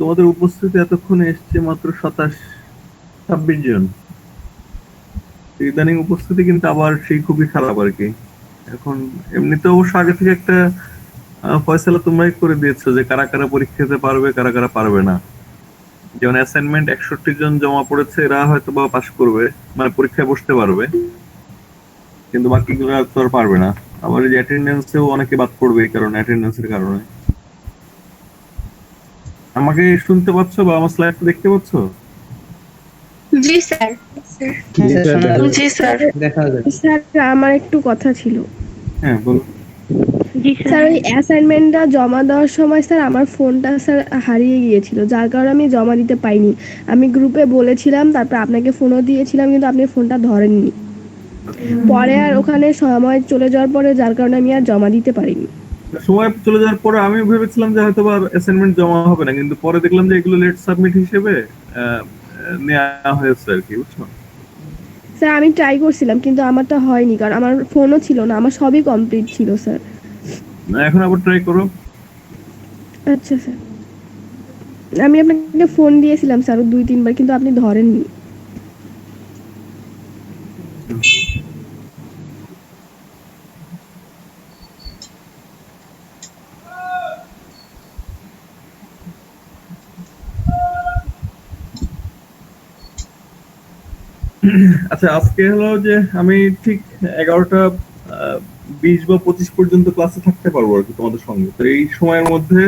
তোমাদের উপস্থিতি এতক্ষণে এসছে মাত্র 26 জন। ইদানিং উপস্থিতি কিন্তু আবার সেই খুবই খারাপ আর কি। এখন এমনিতে অবশ্য আগে থেকে একটা ফয়সালা তোমরাই করে দিয়েছো যে কারা কারা পরীক্ষা দিতে পারবে, কারা কারা পারবে না। যেমন অ্যাসাইনমেন্ট 61 জন জমা পড়েছে, এরা হয়তো বা পাস করবে, মানে পরীক্ষায় বসতে পারবে, কিন্তু বাকিগুলো তো আর পারবে না। আবার এই যে অ্যাটেন্ডেন্সেও অনেকে বাদ পড়বে এই কারণে, অ্যাটেন্ডেন্সের কারণে। আমাকে শুনতে পাচ্ছ বা আমার স্লাইডটা দেখতে পাচ্ছ? জি স্যার। জি স্যার, দেখা যাচ্ছে। স্যার আমার একটু কথা ছিল। হ্যাঁ বলো। স্যার ওই অ্যাসাইনমেন্টটা জমা দেওয়ার সময় স্যার আমার ফোনটা স্যার হারিয়ে গিয়েছিল, যার কারণে আমি জমা দিতে পাইনি। আমি গ্রুপে বলেছিলাম, তারপর আপনাকে ফোনও দিয়েছিলাম, কিন্তু আপনি ফোনটা ধরেননি। পরে আর ওখানে সময় চলে যাওয়ার পরে যার কারণে আমি আর জমা দিতে পারিনি। সময় চলে যাওয়ার পরে আমি ভেবেছিলাম যে হয়তো বা অ্যাসাইনমেন্ট জমা হবে না, কিন্তু পরে দেখলাম যে এগুলো লেট সাবমিট হিসেবে নেওয়া হয়েছে আর কি, বুঝছো? স্যার আমি ট্রাই করছিলাম, কিন্তু আমারটা হয়নি, কারণ আমার ফোনও ছিল না, আমার সবই কমপ্লিট ছিল স্যার। এখন আবার ট্রাই করো। আচ্ছা স্যার, আমি আপনাকে ফোন দিয়েছিলাম স্যার 2-3 বার, কিন্তু আপনি ধরেননি। আচ্ছা, আজকে হলো যে আমি ঠিক 11টা 20 বা 25 পর্যন্ত ক্লাসে থাকতে পারবো আর কি তোমাদের সঙ্গে। তো এই সময়ের মধ্যে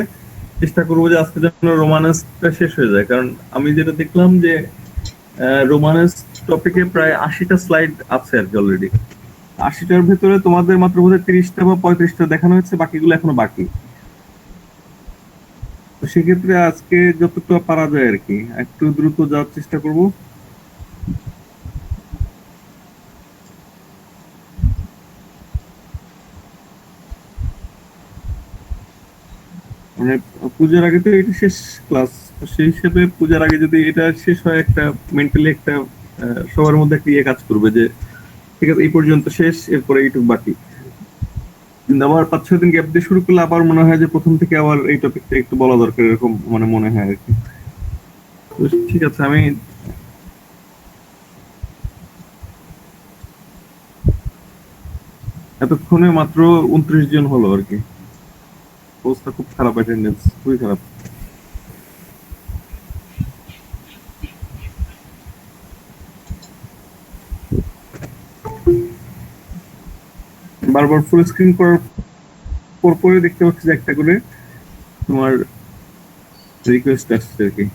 চেষ্টা করবো যে আজকে যেন রোমানেসটা শেষ হয়ে যায়, কারণ আমি যেটা দেখলাম যে রোমানেস টপিকে প্রায় 80টা স্লাইড আছে আর কি অলরেডি। 80টার ভেতরে তোমাদের মাত্র বোধহয় 30টা বা 35টা দেখানো হয়েছে, বাকিগুলো এখনো বাকি। তো সেক্ষেত্রে আজকে যতটা পারা যায় আর কি একটু দ্রুত যাওয়ার চেষ্টা করব। মানে পূজার আগে তো এটা শেষ ক্লাস, সেই হিসেবে পূজার আগে যদি এটা শেষ হয়, একটা মেন্টালি একটা সবার মধ্যে একটা ইয়ে কাজ করবে যে ঠিক আছে এই পর্যন্ত শেষ, এরপরে এইটুকু বাকি। কিন্তু আবার 5-6 দিন গ্যাপ দিয়ে শুরু করলে আবার মনে হয় যে প্রথম থেকে আবার এই টপিকটা একটু বলা দরকার, এরকম মানে মনে হয় আর কি। তো ঠিক আছে, আমি এতক্ষণে মাত্র 29 জন হলো আর কি। অবস্থা খুব খারাপ, অ্যাটেন্ডেন্স খুবই খারাপ। বারবার ফুল স্ক্রিন করার পরে দেখতে পাচ্ছি যে একটা করে তোমার রিকোয়েস্ট আসছে আর কি।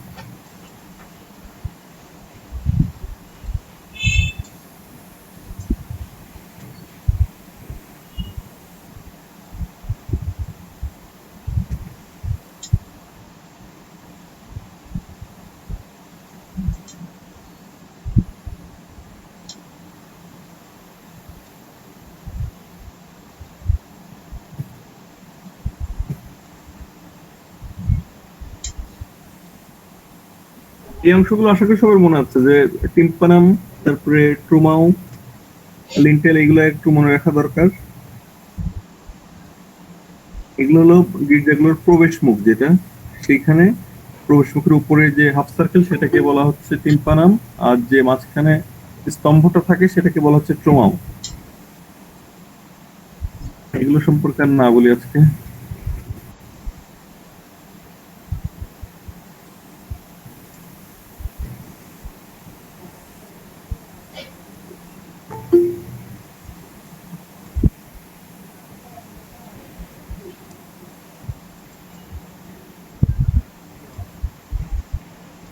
এই অংশগুলো আশা করি সবার মনে আছে যে টিম্পানাম, তারপরে ট্রুমাও, লিন্টেল, এগুলো একটু মনে রাখা দরকার। এগুলো হলো গির্জাগুলোর প্রবেশ মুখ, যেটা সেইখানে প্রবেশ মুখের উপরে যে হাফ সার্কেল সেটাকে বলা হচ্ছে টিম্পানাম, আর যে মাঝখানে স্তম্ভটা থাকে সেটাকে বলা হচ্ছে ট্রোমাও। এগুলো সম্পর্কে আর না বলি আজকে।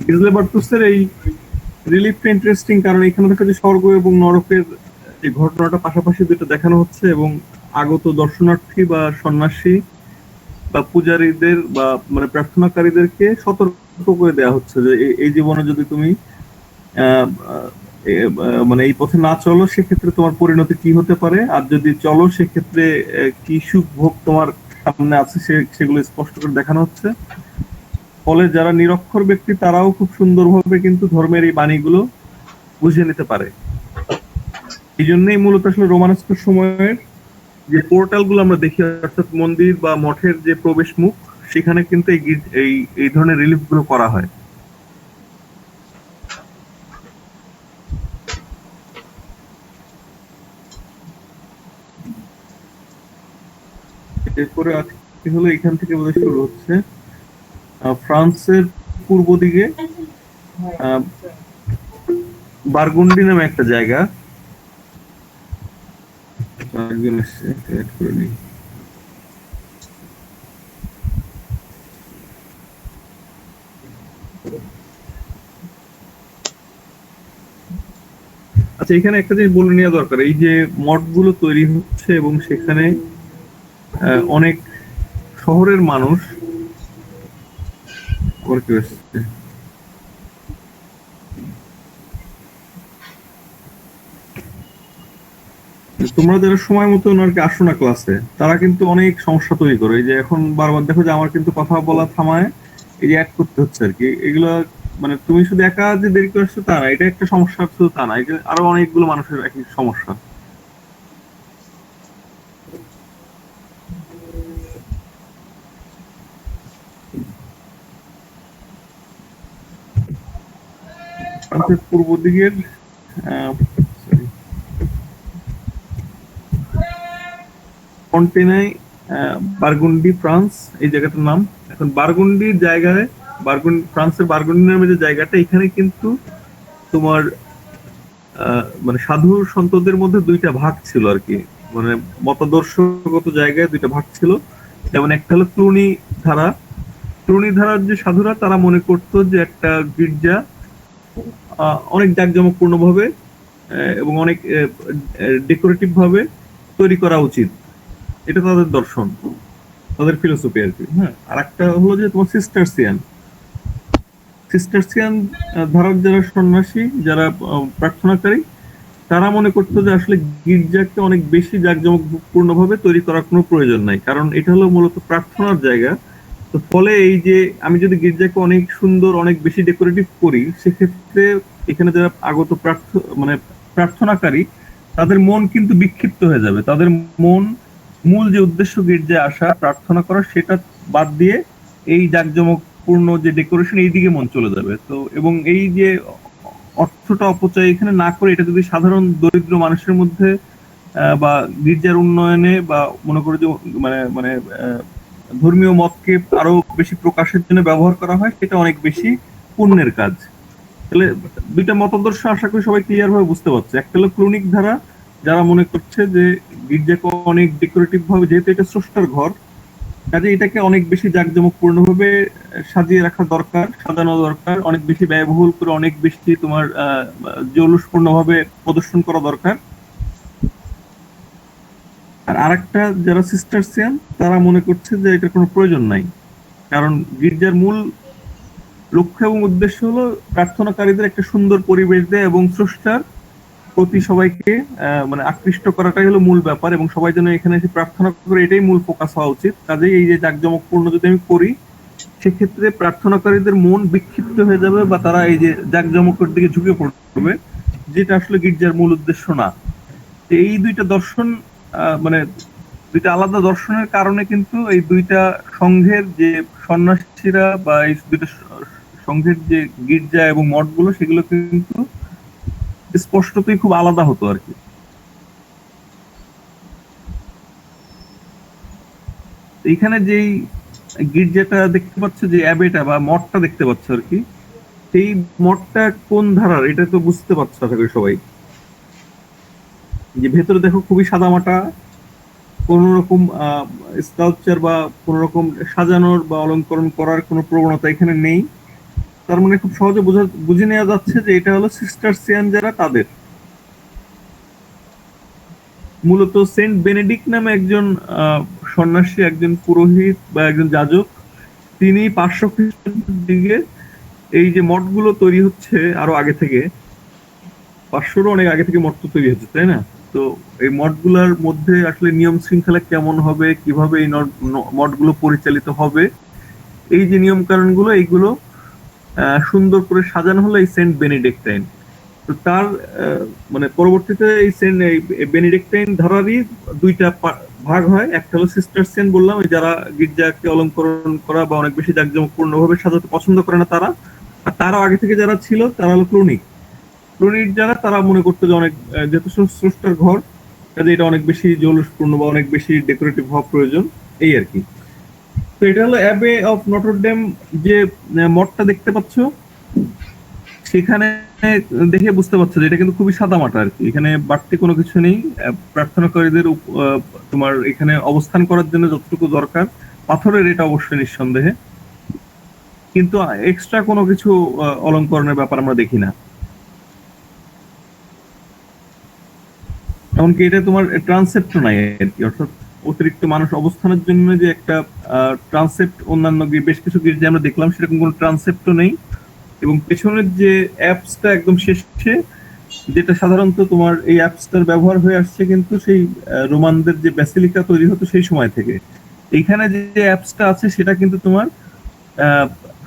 গিজলে বার্তুসের এই রিলিফটা ইন্টারেস্টিং, কারণ এখানে দেখা যায় স্বর্গ এবং নরকের যে ঘটনাটা পাশাপাশি দুটো দেখানো হচ্ছে, এবং আগত দর্শনার্থী বা সন্ন্যাসী বা পূজারীদের বা মানে প্রার্থনাকারীদেরকে সতর্ক করে দেওয়া হচ্ছে যে এই জীবনে যদি তুমি আহ, মানে এই পথে না চলো সেক্ষেত্রে তোমার পরিণতি কি হতে পারে, আর যদি চলো সেক্ষেত্রে কি সুখ ভোগ তোমার সামনে আছে সেগুলো স্পষ্ট করে দেখানো হচ্ছে। ফলে যারা নিরক্ষর ব্যক্তি তারাও খুব সুন্দরভাবে কিন্তু ধর্মের এই বাণীগুলো বুঝে নিতে পারে। এই জন্যই মূলত আসলে রোমানস্ক সময়ের যে পোর্টাল গুলো আমরা দেখি, অর্থাৎ মন্দির বা মঠের যে প্রবেশ মুখ, সেখানে কিন্তু এই ধরনের রিলিফ গুলো করা হয়। এরপরে আজকে হলো এখান থেকে বোধহয় শুরু হচ্ছে ফ্রান্সের পূর্ব দিকে বারগুন্ডি নামে একটা জায়গা। একজন এসছে, add করে নিই। আচ্ছা, এখানে একটা জিনিস বলে নেওয়া দরকার, এই যে মঠগুলো তৈরি হচ্ছে এবং সেখানে অনেক শহরের মানুষ করতে আসছে। তোমরা যারা সময় মতো আর কি আসো না ক্লাসে, তারা কিন্তু অনেক সমস্যা তৈরি করে। এই যে এখন বারবার দেখো যে আমার কিন্তু কথা বলা থামায়, এই যে অ্যাড করতে হচ্ছে আর কি। এগুলো মানে তুমি শুধু একা যে দেরি করে আসছো তা না, এটা একটা সমস্যা, শুধু তা না, এটা আরো অনেকগুলো মানুষের একই সমস্যা। ফ্রান্সের পূর্ব দিকের sorry, ফন্টেনাই, বারগুন্ডি, ফ্রান্স, এই জায়গাটার নাম। এখন বারগুন্ডির জায়গায়, ফ্রান্সের বারগুন্ডি নামে যে জায়গাটা, এখানে কিন্তু তোমার মানে সাধু সন্তদের মধ্যে দুইটা ভাগ ছিল আর কি, মানে মতাদর্শগত জায়গায় দুইটা ভাগ ছিল। যেমন একটা হলো ক্লুনি ধারার যে সাধুরা, তারা মনে করতো যে একটা গির্জা অনেক জাঁকজমকপূর্ণ ভাবে এবং অনেক ডেকোরেটিভ ভাবে তৈরি করা উচিত, এটা তাদের দর্শন, তাদের ফিলোসফি আর কি। হ্যাঁ, আর একটা হলো যে তোমার সিস্টারসিয়ান ধারার যারা সন্ন্যাসী, যারা প্রার্থনাকারী, তারা মনে করতো যে আসলে গির্জাকে অনেক বেশি জাঁকজমকপূর্ণ ভাবে তৈরি করার কোনো প্রয়োজন নাই, কারণ এটা হলো মূলত প্রার্থনার জায়গা। তো ফলে এই যে আমি যদি গির্জাকে অনেক সুন্দর, অনেক বেশি ডেকোরেটিভ করি, সেক্ষেত্রে এখানে যারা আগত মানে প্রার্থনাকারী, তাদের মন কিন্তু বিক্ষিপ্ত হয়ে যাবে। তাদের মন মূল যে উদ্দেশ্য গির্জায় আসা, প্রার্থনা করা, সেটা বাদ দিয়ে এই জাঁকজমকপূর্ণ যে ডেকোরেশন, এই দিকে মন চলে যাবে। তো এবং এই যে অর্থটা অপচয় এখানে না করে, এটা যদি সাধারণ দরিদ্র মানুষের মধ্যে বা গির্জার উন্নয়নে বা মনে করো যে মানে মানে ধর্মীয় মতকে আরো বেশি প্রকাশের জন্য ব্যবহার করা হয়, সেটা অনেক বেশি পুণ্যের কাজ। তাহলে দুইটা মতাদর্শ আশা করি সবাই ক্লিয়ার ভাবে বুঝতে পারছে। একটা হলো ক্লুনিক ধারা, যারা মনে করছে যে গির্জাকে অনেক ডেকোরেটিভ ভাবে, যেহেতু এটা স্রষ্টার ঘর, কাজে এটাকে অনেক বেশি জাঁকজমকপূর্ণ ভাবে সাজিয়ে রাখা দরকার, সাজানো দরকার, অনেক বেশি ব্যয়বহুল করে অনেক বেশি তোমার জৌলুসপূর্ণ ভাবে প্রদর্শন করা দরকার। আর আরেকটা যারা সিস্টারসিয়ান তারা মনে করছে যে এটার কোনো প্রয়োজন নাই, কারণ গির্জার মূল লক্ষ্য এবং উদ্দেশ্য হলো প্রার্থনাকারীদের একটা সুন্দর পরিবেশ দেয় এবং স্রষ্টার প্রতি সবাইকে মানে আকৃষ্ট করাটাই হলো মূল ব্যাপার, এবং সবাই যেন এখানে এসে প্রার্থনা করে, এটাই মূল ফোকাস হওয়া উচিত। কাজেই এই যে জাঁকজমকপূর্ণ যদি আমি করি, সেক্ষেত্রে প্রার্থনাকারীদের মন বিক্ষিপ্ত হয়ে যাবে বা তারা এই যে জাঁকজমকের দিকে ঝুঁকে পড়বে, যেটা আসলে গির্জার মূল উদ্দেশ্য না। এই দুইটা দর্শন মানে দুইটা আলাদা দর্শনের কারণে কিন্তু এই দুইটা সংঘের যে সন্ন্যাসীরা বা এই দুইটা সংঘের যে গির্জা এবং মঠগুলো, সেগুলো কিন্তু স্পষ্টতই খুব আলাদা হতো আর কি। এইখানে যেই গির্জাটা দেখতে পাচ্ছ, যে অ্যাবেটা বা মঠটা দেখতে পাচ্ছ আর কি, সেই মঠটা কোন ধারার এটা তো বুঝতে পারছো আশা করি সবাই। যে ভেতরে দেখো খুবই সাদামাটা, কোন রকম স্কাল্পচার বা কোন রকম সাজানোর বা অলঙ্করণ করার কোনো প্রবণতা এখানে নেই। তার মানে খুব সহজে বুঝে নেওয়া যাচ্ছে যে এটা হলো সিস্টারসিয়ান যারা তাদের। মূলত সেন্ট বেনেডিক্ট নামে একজন সন্ন্যাসী, একজন পুরোহিত বা একজন যাজক, তিনি 500 খ্রিস্টাব্দের দিকে, এই যে মঠগুলো তৈরি হচ্ছে আরো আগে থেকে, 500-রও অনেক আগে থেকে মঠ তো তৈরি হচ্ছে, তাই না? তো এই মঠগুলোর মধ্যে আসলে নিয়ম শৃঙ্খলা কেমন হবে, কিভাবে এই মঠগুলো পরিচালিত হবে, এই যে নিয়ম কানুন গুলো, এইগুলো সুন্দর করে সাজানো হলো এই সেন্ট বেনেডিক্টাইন। তো তার মানে পরবর্তীতে এই সেন্ট বেনেডিক্টাইন ধারারই দুইটা ভাগ হয়। একটা হলো সিস্টারসিয়ান, বললাম ওই যারা গির্জাকে অলঙ্করণ করা বা অনেক বেশি জাঁকজমকপূর্ণ ভাবে সাজাতে পছন্দ করে না তারা। আর তারও আগে থেকে যারা ছিল তারা হলো ক্লোনিক। ক্লোনিক যারা, তারা মনে করতো যে অনেক যেহেতু স্রষ্টার ঘর, কাজে এটা অনেক বেশি জৌলুসপূর্ণ বা অনেক বেশি ডেকোরেটিভ হওয়া প্রয়োজন, এই আর কি। তো এটা হলো অ্যাবে অফ নটরডেম। যে মঠটা দেখতে পাচ্ছ, সেখানে দেখে বুঝতে পারছো যে এটা কিন্তু খুবই সাদামাটা আর কি, এখানে বাড়তি কোনো কিছু নেই। প্রার্থনাকারীদের তোমার এখানে অবস্থান করার জন্য যতটুকু দরকার, পাথরের, এটা অবশ্যই নিঃসন্দেহে, কিন্তু এক্সট্রা কোনো কিছু অলঙ্করণের ব্যাপার আমরা দেখি না। এমনকি এটা তোমার ট্রান্সেপ্ট নাই আর কি, অর্থাৎ অতিরিক্ত মানুষ অবস্থানের জন্য যে একটা ট্রান্সেপ্ট অন্যান্য বেশ কিছু গির্জা আমরা দেখলাম, সেরকম কোনো ট্রান্সেপ্টও নেই। এবং পেছনের যে অ্যাপসটা একদম শেষে, যেটা সাধারণত তোমার এই অ্যাপসটার ব্যবহার হয়ে আসছে কিন্তু সেই রোমানদের যে ব্যাসিলিকা তৈরি হতো সেই সময় থেকে। এইখানে যে অ্যাপসটা আছে সেটা কিন্তু তোমার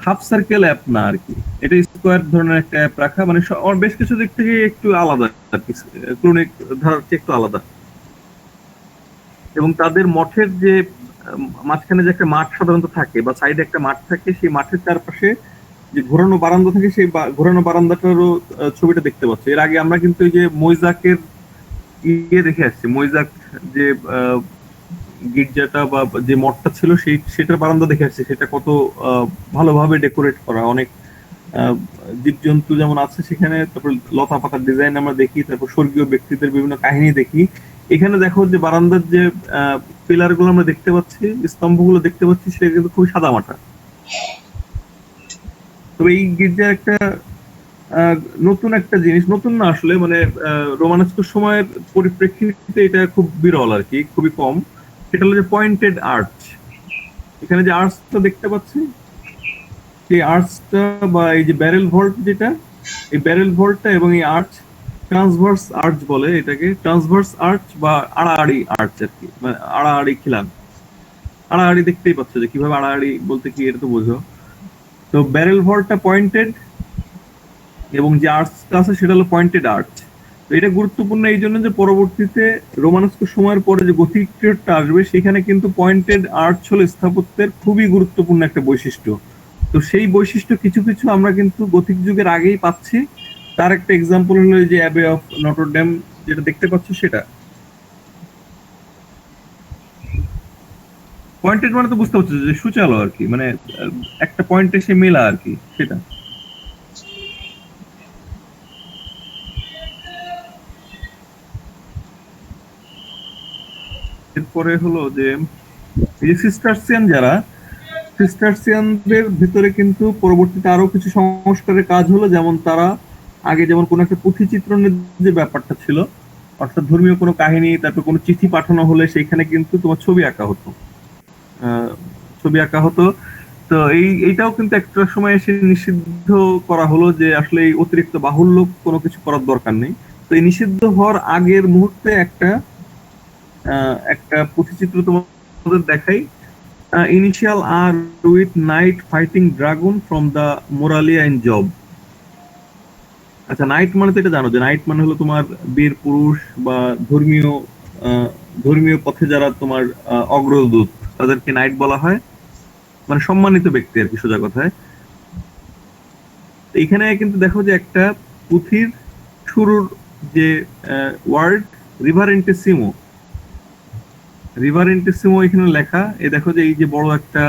হাফ সার্কেল অ্যাপ না আর কি, এটা স্কোয়ার ধরনের একটা অ্যাপ রাখা, মানে বেশ কিছু দিক থেকে একটু আলাদা আর কি, ক্লোনিক ধারার চেয়ে একটু আলাদা। এবং তাদের মঠের যে মাঝখানে যে একটা মাঠ সাধারণত থাকে বা সাইডে একটা মাঠ থাকে, সেই মাঠের চারপাশে যে ঘোরানো বারান্দা থাকে, সেই ঘোরানো বারান্দাটারও ছবিটা দেখতে পাচ্ছি। এর আগে আমরা কিন্তু এই যে মৈজাকের ইয়ে দেখে আসছি, মৈজাক যে গির্জাটা বা যে মঠটা ছিল, সেটার বারান্দা দেখে আসছি, সেটা কত ভালোভাবে ডেকোরেট করা, অনেক জীবজন্তু যেমন আছে সেখানে, তারপর লতা পাতার ডিজাইন আমরা দেখি, তারপর স্বর্গীয় ব্যক্তিদের বিভিন্ন কাহিনী দেখি। এখানে দেখো যে বারান্দার যে পিলার গুলো আমরা দেখতে পাচ্ছি, স্তম্ভগুলো দেখতে পাচ্ছি, সেটা কিন্তু খুবই সাদামাটা। তবে এই গির্জার একটা নতুন একটা জিনিস, নতুন না আসলে, মানে রোমানস্ক সময়ের পরিপ্রেক্ষিতে এটা খুব বিরল আর কি, খুবই কম। সেটা হলো যে পয়েন্টেড আর্চ। এখানে যে আর্চটা দেখতে পাচ্ছি, সেই আর্চটা বা এই যে ব্যারেল ভল্ট, যেটা এই ব্যারেল ভল্টটা এবং এই আর্চ, ট্রান্সভার্স আর্চ বলে এটাকে, ট্রান্সভার্স আর্চ বা আড়াআড়ি আর্চ আর কি, মানে আড়াআড়ি খিলান। আড়াআড়ি দেখতেই পাচ্ছ যে কিভাবে আড়াআড়ি বলতে কি, এটা তো বোঝো। তো ব্যারেল ভল্টটা পয়েন্টেড এবং যে আর্চটা আছে সেটা হলো পয়েন্টেড আর্চ। তো এটা গুরুত্বপূর্ণ এই জন্য যে পরবর্তীতে রোমানস্ক সময়ের পরে যে গথিক পিরিয়ডটা আসবে, সেখানে কিন্তু পয়েন্টেড আর্চ হলো স্থাপত্যের খুবই গুরুত্বপূর্ণ একটা বৈশিষ্ট্য। তো সেই বৈশিষ্ট্য কিছু কিছু আমরা কিন্তু গথিক যুগের আগেই পাচ্ছি। তার একটা এক্সাম্পল হলো যে অ্যাবে অফ নটরডেম, যেটা দেখতে পাচ্ছ সেটা। পয়েন্টেড মানে তো বুঝতে পারছো যে সুচালো আর কি, মানে একটা পয়েন্টে সে মেলা আর কি, সেটা। এরপরে হলো যে এই যে সিস্টারসিয়ান যারা, সিস্টারসিয়ানদের ভিতরে কিন্তু পরবর্তীতে আরো কিছু সংস্কারের কাজ হলো, যেমন তারা আগে যেমন কোনো একটা পুঁথি চিত্রণের যে ব্যাপারটা ছিল, অর্থাৎ ধর্মীয় কোনো কাহিনী, তারপর কোনো চিঠি পাঠানো হলে সেইখানে কিন্তু তোমার ছবি আঁকা হতো। আহ, ছবি আঁকা হতো। তো এইটাও কিন্তু একটা সময় এসে নিষিদ্ধ করা হলো যে আসলে এই অতিরিক্ত বাহুল্য কোনো কিছু করার দরকার নেই। তো এই নিষিদ্ধ হওয়ার আগের মুহূর্তে একটা পুঁথিচিত্র তোমাদের দেখাই। Initial R with knight fighting dragon from the Moralia in Job. আচ্ছা, নাইট মানে তো এটা জানো যে নাইট মানে হলো তোমার বীর পুরুষ বা ধর্মীয় আহ, ধর্মীয় পথে যারা তোমার অগ্রদূত, তাদেরকে নাইট বলা হয়, মানে সম্মানিত ব্যক্তি আর কি, সোজা কথায়। তো এখানে কিন্তু দেখো যে একটা পুঁথির শুরুর যে ওয়ার্ড রিভারেন্টিসিমো, রিভারেন্টিসিমো এখানে লেখা। এই দেখো যে এই যে বড় একটা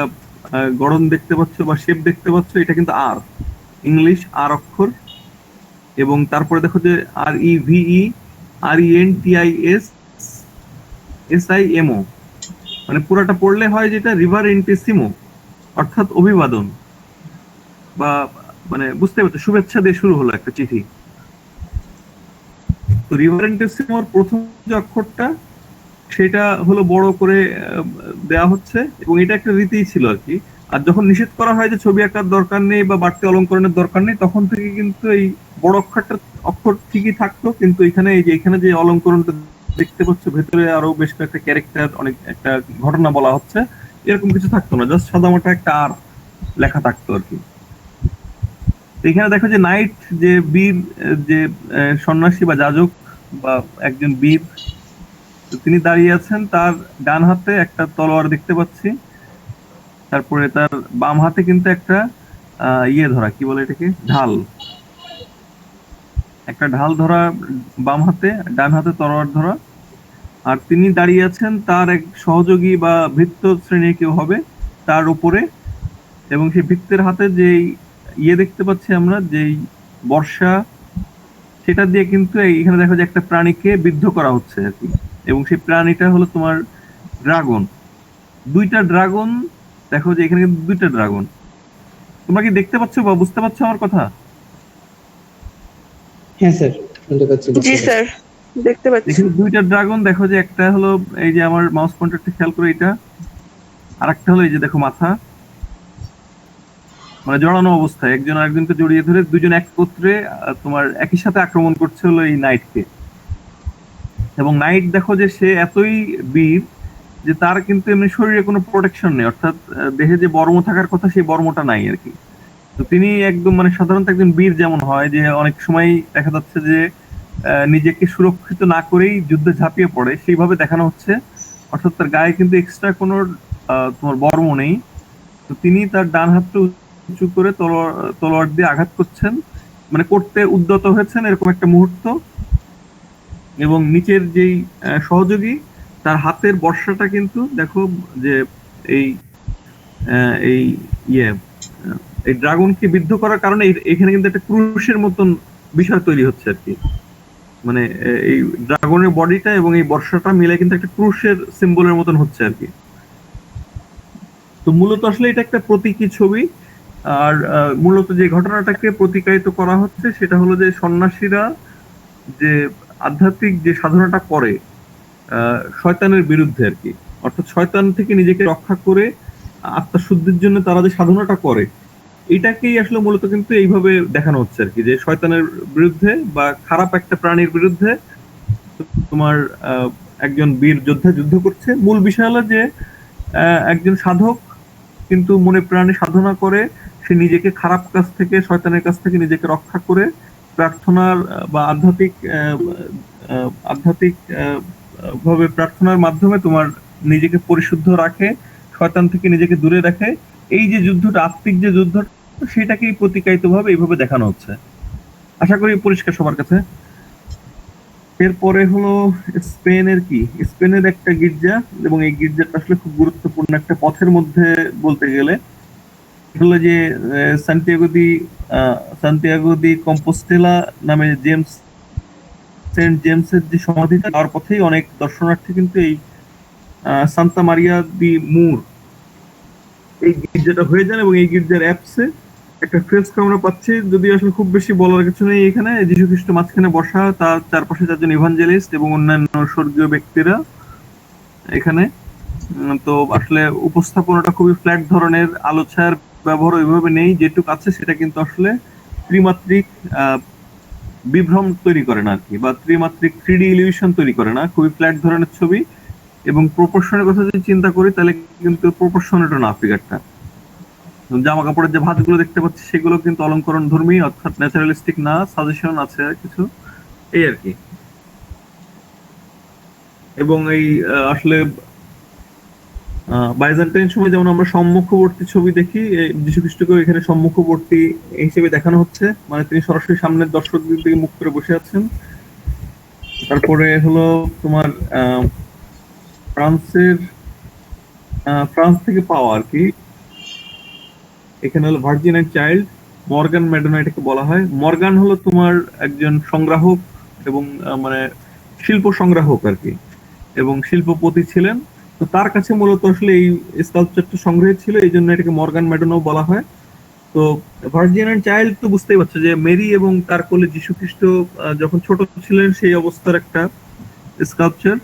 গড়ন দেখতে পাচ্ছ বা শেপ দেখতে পাচ্ছ, এটা কিন্তু আর, ইংলিশ আর অক্ষর। এবং তারপরে দেখো যে REVERENTISSIMO, মানে পুরাটা পড়লে হয় যেটা রিভারেন্টিসিমো, অর্থাৎ অভিবাদন, বা মানে বুঝতে পারছো, শুভেচ্ছা দিয়ে শুরু হলো একটা চিঠি। তো রিভারেন্টিসিমোর প্রথম যে অক্ষরটা, সেটা হলো বড় করে দেয়া হচ্ছে, এবং এটা একটা রীতিই ছিল আর কি। আর যখন নিষেধ করা হয় যে ছবি আঁকার দরকার নেই বা বাড়তি অলঙ্করণের দরকার নেই, তখন থেকে কিন্তু এই বড় অক্ষর ঠিকই থাকতো, কিন্তু এখানে যে অলঙ্করণটা দেখতে পাচ্ছ ভেতরে আরো বেশ কয়েকটা ক্যারেক্টার, অনেক একটা ঘটনা বলা হচ্ছে, এরকম কিছু থাকতো না, জাস্ট সাদামাটা একটা আর লেখা থাকতো আর কি। তো এখানে দেখো যে নাইট, যে বীর, যে সন্ন্যাসী বা যাজক বা একজন বীর, তো তিনি দাঁড়িয়ে আছেন, তার ডান হাতে একটা তলোয়ার দেখতে পাচ্ছি, তারপরে তার বাম হাতে কিন্তু একটা ইয়ে ধরা, কি বলে এটাকে, ঢাল, একটা ঢাল ধরা বাম হাতে, ডান হাতে তলোয়ার ধরা। আর তিনি দাঁড়িয়ে আছেন, তার এক সহযোগী বা ভৃত্য শ্রেণীর কেউ হবে তার উপরে, এবং সেই ভৃত্যের হাতে যেই ইয়ে দেখতে পাচ্ছি আমরা, যেই বর্ষা, সেটা দিয়ে কিন্তু এখানে দেখো যে একটা প্রাণীকে বিদ্ধ করা হচ্ছে আর কি। এবং সেই প্রাণীটা হলো তোমার ড্রাগন, দুইটা ড্রাগন। দেখো যে এখানে কিন্তু দুইটা ড্রাগন, তোমরা কি দেখতে পাচ্ছ বা বুঝতে পারছো আমার কথা? হ্যাঁ স্যার, শুনতে পাচ্ছি, জি বুঝতে পারছি। স্যার, দেখতে পাচ্ছি। এখানে দুইটা ড্রাগন, দেখো যে একটা হলো এই যে আমার মাউস পয়েন্টারটা খেয়াল করে এটা, আর একটা হলো এই যে দেখো মাথা, মানে জড়ানো অবস্থায় একজন আরেকজনকে জড়িয়ে ধরে দুজন একত্রে তোমার একই সাথে আক্রমণ করছে হলো এই নাইটকে। এবং নাইট দেখো যে সে এতই বীর যে তার কিন্তু এমনি শরীরে কোনো প্রোটেকশন নেই, অর্থাৎ দেহে যে বর্ম থাকার কথা সেই বর্মটা নাই আর কি। তো তিনি একদম মানে সাধারণত একজন বীর যেমন হয় যে অনেক সময় দেখা যাচ্ছে যে নিজেকে সুরক্ষিত না করেই যুদ্ধে ঝাঁপিয়ে পড়ে, সেইভাবে দেখানো হচ্ছে। অর্থাৎ তার গায়ে কিন্তু এক্সট্রা কোনো তোমার বর্ম নেই। তো তিনি তার ডান হাতটা উঁচু করে তলোয়ার দিয়ে আঘাত করছেন, মানে করতে উদ্যত হয়েছেন এরকম একটা মুহূর্ত। এবং নিচের যেই সহযোগী, তার হাতের বর্ষাটা কিন্তু দেখো যে এই এই ইয়ে এই ড্রাগনকে বিদ্ধ করার কারণে এখানে কিন্তু একটা ক্রুশের মতন বিষয় তৈরি হচ্ছে আর কি। মানে এই ড্রাগনের বডিটা এবং এই বর্ষাটা মিলে কিন্তু একটা ক্রুশের সিম্বলের মতন হচ্ছে আর কি। তো মূলত আসলে এটা একটা প্রতীকী ছবি। আর মূলত যে ঘটনাটাকে প্রতিকায়িত করা হচ্ছে সেটা হলো যে সন্ন্যাসীরা যে আধ্যাত্মিক যে সাধনাটা করে শয়তানের বিরুদ্ধে আর কি, অর্থাৎ শয়তান থেকে নিজেকে রক্ষা করে আত্মশুদ্ধির জন্য তারা যে সাধনাটা করে, এটাকেই আসলে মূলত কিন্তু এইভাবে দেখানো হচ্ছে আর কি, যে শয়তানের বিরুদ্ধে বা খারাপ একটা প্রাণীর বিরুদ্ধে তোমার একজন বীর যোদ্ধা যুদ্ধ করছে। মূল বিষয় হলো যে একজন সাধক কিন্তু মনে প্রাণে সাধনা করে, সে নিজেকে খারাপ কাজ থেকে, শয়তানের কাছ থেকে নিজেকে রক্ষা করে প্রার্থনার বা আধ্যাত্মিক ভাবে প্রার্থনার মাধ্যমে তোমার নিজেকে পরিশুদ্ধ রাখে, শয়তান থেকে নিজেকে দূরে রাখে। এই যে যুদ্ধটা, আত্মিক যে যুদ্ধ, সেটাকেই প্রতিকায়িত ভাবে এইভাবে দেখানো হচ্ছে। আশা করি পরিষ্কার সবার কাছে। এরপরে হলো স্পেনের একটা গির্জা, এবং এই গির্জাটা আসলে খুব গুরুত্বপূর্ণ একটা পথের মধ্যে বলতে গেলে। হলো যে সান্তিয়াগো দি কম্পোস্টেলা নামে সেন্ট জেমসের যে সমাধিটা, তার পথেই অনেক দর্শনার্থী কিন্তু এই সান্তা মারিয়া দি মুর, এই গির্জাটা হয়ে যান এবং এই গির্জার অ্যাপসে একটা ফ্রেস্কো আমরা পাচ্ছি, যদি আসলে খুব বেশি বলার কিছু নেই। এখানে যীশু খ্রিস্ট মাঝখানে বসা, তার চারপাশে চারজন ইভাঞ্জেলিস্ট এবং অন্যান্য স্বর্গীয় ব্যক্তিরা এখানে। তো আসলে উপস্থাপনাটা খুবই ফ্ল্যাট ধরনের, আলো ছায়ার ব্যবহার ওইভাবে নেই, যেটুকু আছে সেটা কিন্তু আসলে ত্রিমাত্রিক বিভ্রম তৈরি করে না আর কি, বা ত্রিমাত্রিক 3D ইলিউশন তৈরি করে না, খুবই ফ্ল্যাট ধরনের ছবি। এবং প্রপোর্শনের কথা যদি চিন্তা করি তাহলে কিন্তু প্রপোর্শনেট না ফিগারটা। জামা কাপড়ের যে ভাঁজগুলো দেখতে পাচ্ছি সেগুলো কিন্তু অলঙ্করণ ধর্মী, অর্থাৎ ন্যাচারালিস্টিক না, সাজেশন আছে কিছু, এই আর কি। এবং এই আসলে বাইজেন্টাইন সময় যেমন আমরা সম্মুখবর্তী ছবি দেখি, যীশু খ্রিস্টকে এখানে সম্মুখবর্তী হিসেবে দেখানো হচ্ছে, মানে তিনি সরাসরি সামনের দর্শকদের দিকে মুখ করে বসে আছেন। তারপরে হলো তোমার ফ্রান্স থেকে পাওয়া আর কি, এখানে হলো virgin and child, Morgan Madonna এটাকে বলা হয়। মর্গান হলো তোমার একজন সংগ্রাহক এবং মানে শিল্প সংগ্রাহক আর কি, এবং শিল্পপতি ছিলেন। তো তার কাছে মূলত আসলে এই স্কাল্পচারটা সংগ্রহ ছিল, এই জন্য এটাকে মর্গান ম্যাডোনাও বলা হয়। তো ভার্জিন এন্ড চাইল্ড তো বুঝতেই পারছো যে মেরি এবং তার কোলে যীশু খ্রিস্ট যখন ছোট ছিলেন সেই অবস্থার একটা স্কাল্পচার।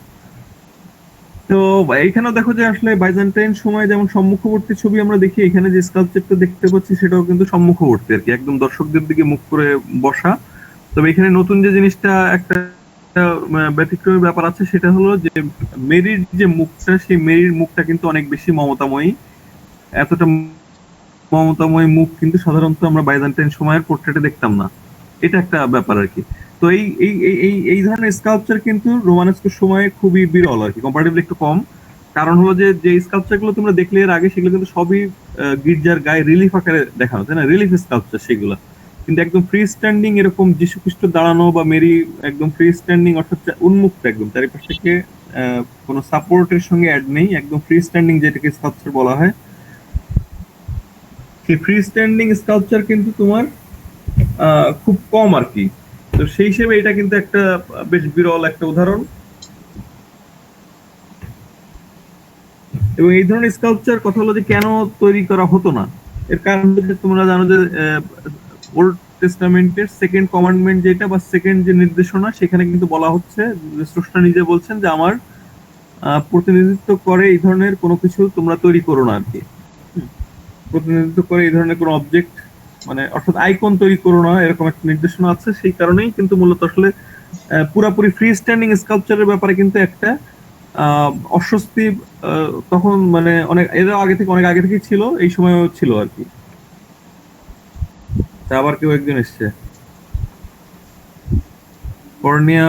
তো এইখানেও দেখো যে আসলে বাইজেন্টাইন সময় যেমন সম্মুখবর্তী ছবি আমরা দেখি, এখানে যে স্কাল্পচারটা দেখতে পাচ্ছি সেটাও কিন্তু সম্মুখবর্তী আর কি, একদম দর্শকদের দিকে মুখ করে বসা। তবে এখানে নতুন যে জিনিসটা একটা ব্যতিক্রমী ব্যাপার আছে, সেটা হলো যে মেরির যে মুখটা, সেই মেরির মুখটা কিন্তু অনেক বেশি মমতাময়ী। এতটা মমতাময়ী মুখ কিন্তু সাধারণত আমরা বাইজেন্টাইন সময়ের পোর্ট্রেটে দেখতাম না, এটা একটা ব্যাপার আর কি। তো এই এই এই এই এই ধরনের স্কাল্পচার কিন্তু রোমানেস্কের সময়ে খুবই বিরল আর কি, কম্পারেটিভলি একটু কম। কারণ হলো যে যে স্কাল্পচার গুলো তোমরা দেখলে এর আগে, সেগুলো কিন্তু সবই গির্জার গায়ে রিলিফ আকারে দেখানো, তাই না, রিলিফ স্কাল্পচার সেগুলো। কিন্তু একদম ফ্রি স্ট্যান্ডিং এরকম যীশু খ্রিস্ট দাঁড়ানো বা মেরি একদম ফ্রি স্ট্যান্ডিং, অর্থাৎ উন্মুক্ত একদম চারিপাশ থেকে, কোনো সাপোর্টের সঙ্গে অ্যাড নেই, একদম ফ্রি স্ট্যান্ডিং যেটাকে স্কাল্পচার বলা হয়, সেই ফ্রি স্ট্যান্ডিং স্কাল্পচার কিন্তু তোমার খুব কম আর কি। তো সেই হিসেবে এটা কিন্তু একটা বেশ বিরল একটা উদাহরণ। এবং এই ধরনের স্কাল্পচার কথা হলো যে কেন তৈরি করা হতো না, এর কারণ হচ্ছে তোমরা জানো যে ওল্ড টেস্টামেন্টের সেকেন্ড কমান্ডমেন্ট যেটা, বা সেকেন্ড যে নির্দেশনা, সেখানে কিন্তু বলা হচ্ছে, স্রষ্টা নিজে বলছেন যে আমার প্রতিনিধিত্ব করে এই ধরনের কোনো কিছু তোমরা তৈরি করো না আর কি, প্রতিনিধিত্ব করে এই ধরনের কোনো অবজেক্ট, মানে অর্থাৎ আইকন তৈরি করো না, এরকম একটা নির্দেশনা আছে। সেই কারণেই কিন্তু মূলত আসলে পুরাপুরি ফ্রি স্ট্যান্ডিং স্কাল্পচারের ব্যাপারে কিন্তু একটা অস্বস্তি তখন, মানে এর অনেক আগে থেকেই ছিল, এই সময়ও ছিল আর কি। আবার কেউ একজন এসছে, কর্ণিয়া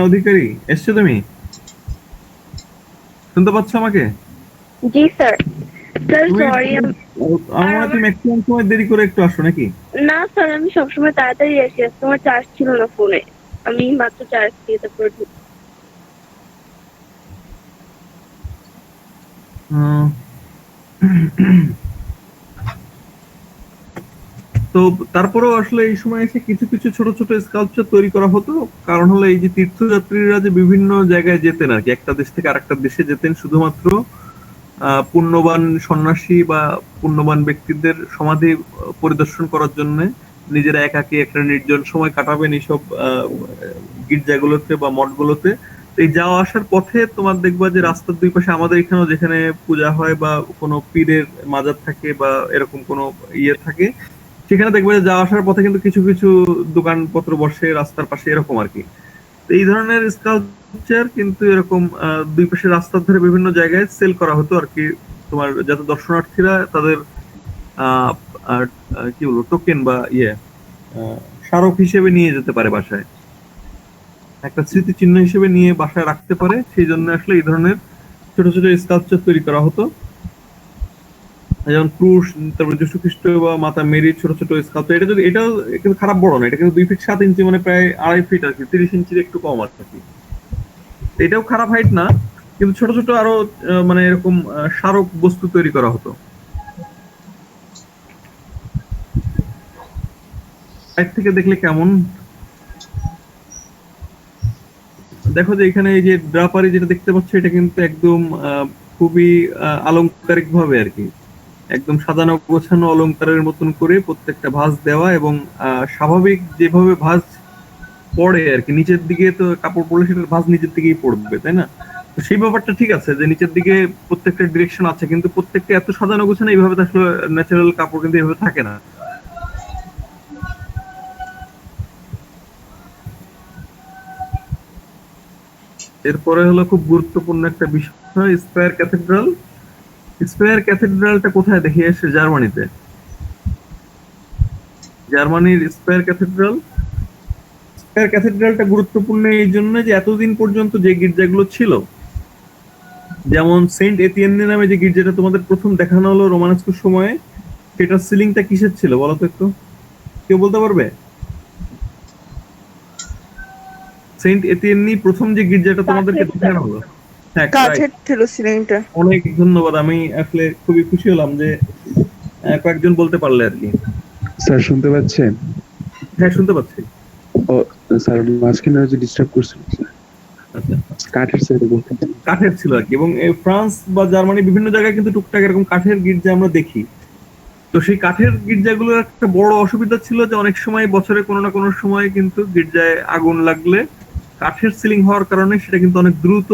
অধিকারী এসছো তুমি? শুনতে পাচ্ছ আমাকে? জি স্যার। স্যার তুমি সরি। আমার মনে হয় তুমি ম্যাক্সিমাম সময় দেরি করে একটু আসো নাকি? না স্যার, আমি সবসময় তাড়াতাড়ি আসি, আজকে আমার চার্জ ছিল না ফোনে, আমি মাত্র চার্জ দিয়ে তারপরে তো তারপরেও আসলে এই সময় এসে কিছু কিছু ছোট ছোট স্কাল্পচার তৈরি করা হতো। কারণ হলো এই যে তীর্থযাত্রীরা যে বিভিন্ন জায়গায় যেতেন আর কি, একটা দেশ থেকে আরেকটা দেশে যেতেন শুধুমাত্র পুণ্যবান সন্ন্যাসী বা পুণ্যবান ব্যক্তিদের সমাধি পরিদর্শন করার জন্য, নিজেরা একাকী একটা নির্জন সময় কাটাবেন এইসব গির্জাগুলোতে বা মঠগুলোতে। এই যাওয়া আসার পথে তোমার দেখবা যে রাস্তার দুই পাশে, আমাদের এখানেও যেখানে পূজা হয় বা কোনো পীরের মাজার থাকে বা এরকম কোনো ইয়ে থাকে, সেখানে দেখবে যে যাওয়া আসার পথে কিন্তু কিছু কিছু দোকানপত্র বসে রাস্তার পাশে, এরকম আর কি। তো এই ধরনের স্কাল্পচার কিন্তু এরকম দুই পাশে রাস্তার ধারে বিভিন্ন জায়গায় সেল করা হতো আর কি, তোমার যাতে দর্শনার্থীরা তাদের আহ আহ, কি বলবো, টোকেন বা স্মারক হিসেবে নিয়ে যেতে পারে বাসায়, একটা স্মৃতিচিহ্ন হিসেবে নিয়ে বাসায় রাখতে পারে, সেই জন্য আসলে এই ধরনের ছোট ছোট স্কাল্পচার তৈরি করা হতো। যেমন ক্রুশ, তারপরে যীশু খ্রিস্ট বা মাতা মেরির ছোট ছোট স্কাল্পচার। এটা যদি, এটাও কিন্তু খারাপ বড় না, এটা কিন্তু 2 ফিট 7 ইঞ্চি, মানে প্রায় 2.5 ফিট আর কি, 30 ইঞ্চির একটু কম আর কি। এটাও খারাপ হাইট না, কিন্তু ছোট ছোট আরো মানে এরকম স্মারক বস্তু তৈরি করা হতো। সাইড থেকে দেখলে কেমন দেখো যে এখানে এই যে ড্রাপারি যেটা দেখতে পাচ্ছ এটা কিন্তু একদম খুবই আলংকারিক ভাবে আর কি, একদম সাজানো গোছানো অলংকারের মতন করে প্রত্যেকটা ভাঁজ দেওয়া, এবং স্বাভাবিক যেভাবে ভাঁজ পড়ে আর কি, নিচের দিকে তো কাপড় পরলে সেটার ভাঁজ নিচের দিকেই পড়বে, তাই না? তো সেই ব্যাপারটা ঠিক আছে যে নিচের দিকে প্রত্যেকটা ডিরেকশন আছে, কিন্তু প্রত্যেকটা এত সাজানো গোছানো এইভাবে তো আসলে ন্যাচারাল কাপড় কিন্তু এইভাবে থাকে না। এরপরে হলো খুব গুরুত্বপূর্ণ একটা বিষয়, স্কয়ার ক্যাথেড্রাল। স্কয়ার ক্যাথেড্রালটা কোথায় দেখি আসে? জার্মানিতে। জার্মানির স্কয়ার ক্যাথেড্রাল। স্কয়ার ক্যাথেড্রালটা গুরুত্বপূর্ণ এই জন্য যে এতদিন পর্যন্ত যে গির্জাগুলো ছিল, যেমন সেন্ট এতিয়েন্নে নামে যে গির্জাটা তোমাদের প্রথম দেখানো হলো রোমানস্কোর সময়ে, সেটার সিলিংটা কিসের ছিল বলো তো একটু, কেউ বলতে পারবে? সেন্ট এতিয়েন্নি প্রথম যে গির্জাটা তোমাদেরকে দেখানো হলো, হ্যাঁ, কাঠের ছিল সিলিংটা। অনেক ধন্যবাদ, আমি আসলে খুবই খুশি হলাম যে কয়েকজন বলতে পারলে আর কি। স্যার শুনতে পাচ্ছেন? হ্যাঁ, শুনতে পাচ্ছি। ও স্যার, মাঝখানে হয়তো ডিস্টার্ব করছিল স্যার। আচ্ছা, কাঠের স্যার বলতে। কাঠের ছিল আর কি, এবং ফ্রান্স বা জার্মানি বিভিন্ন জায়গায় কিন্তু টুকটাক এরকম কাঠের গির্জা আমরা দেখি। তো সেই কাঠের গির্জাগুলোর একটা বড় অসুবিধা ছিল যে অনেক সময় বছরে কোনো না কোনো সময় কিন্তু গির্জায় আগুন লাগলে কাঠের সিলিং হওয়ার কারণে সেটা কিন্তু অনেক দ্রুত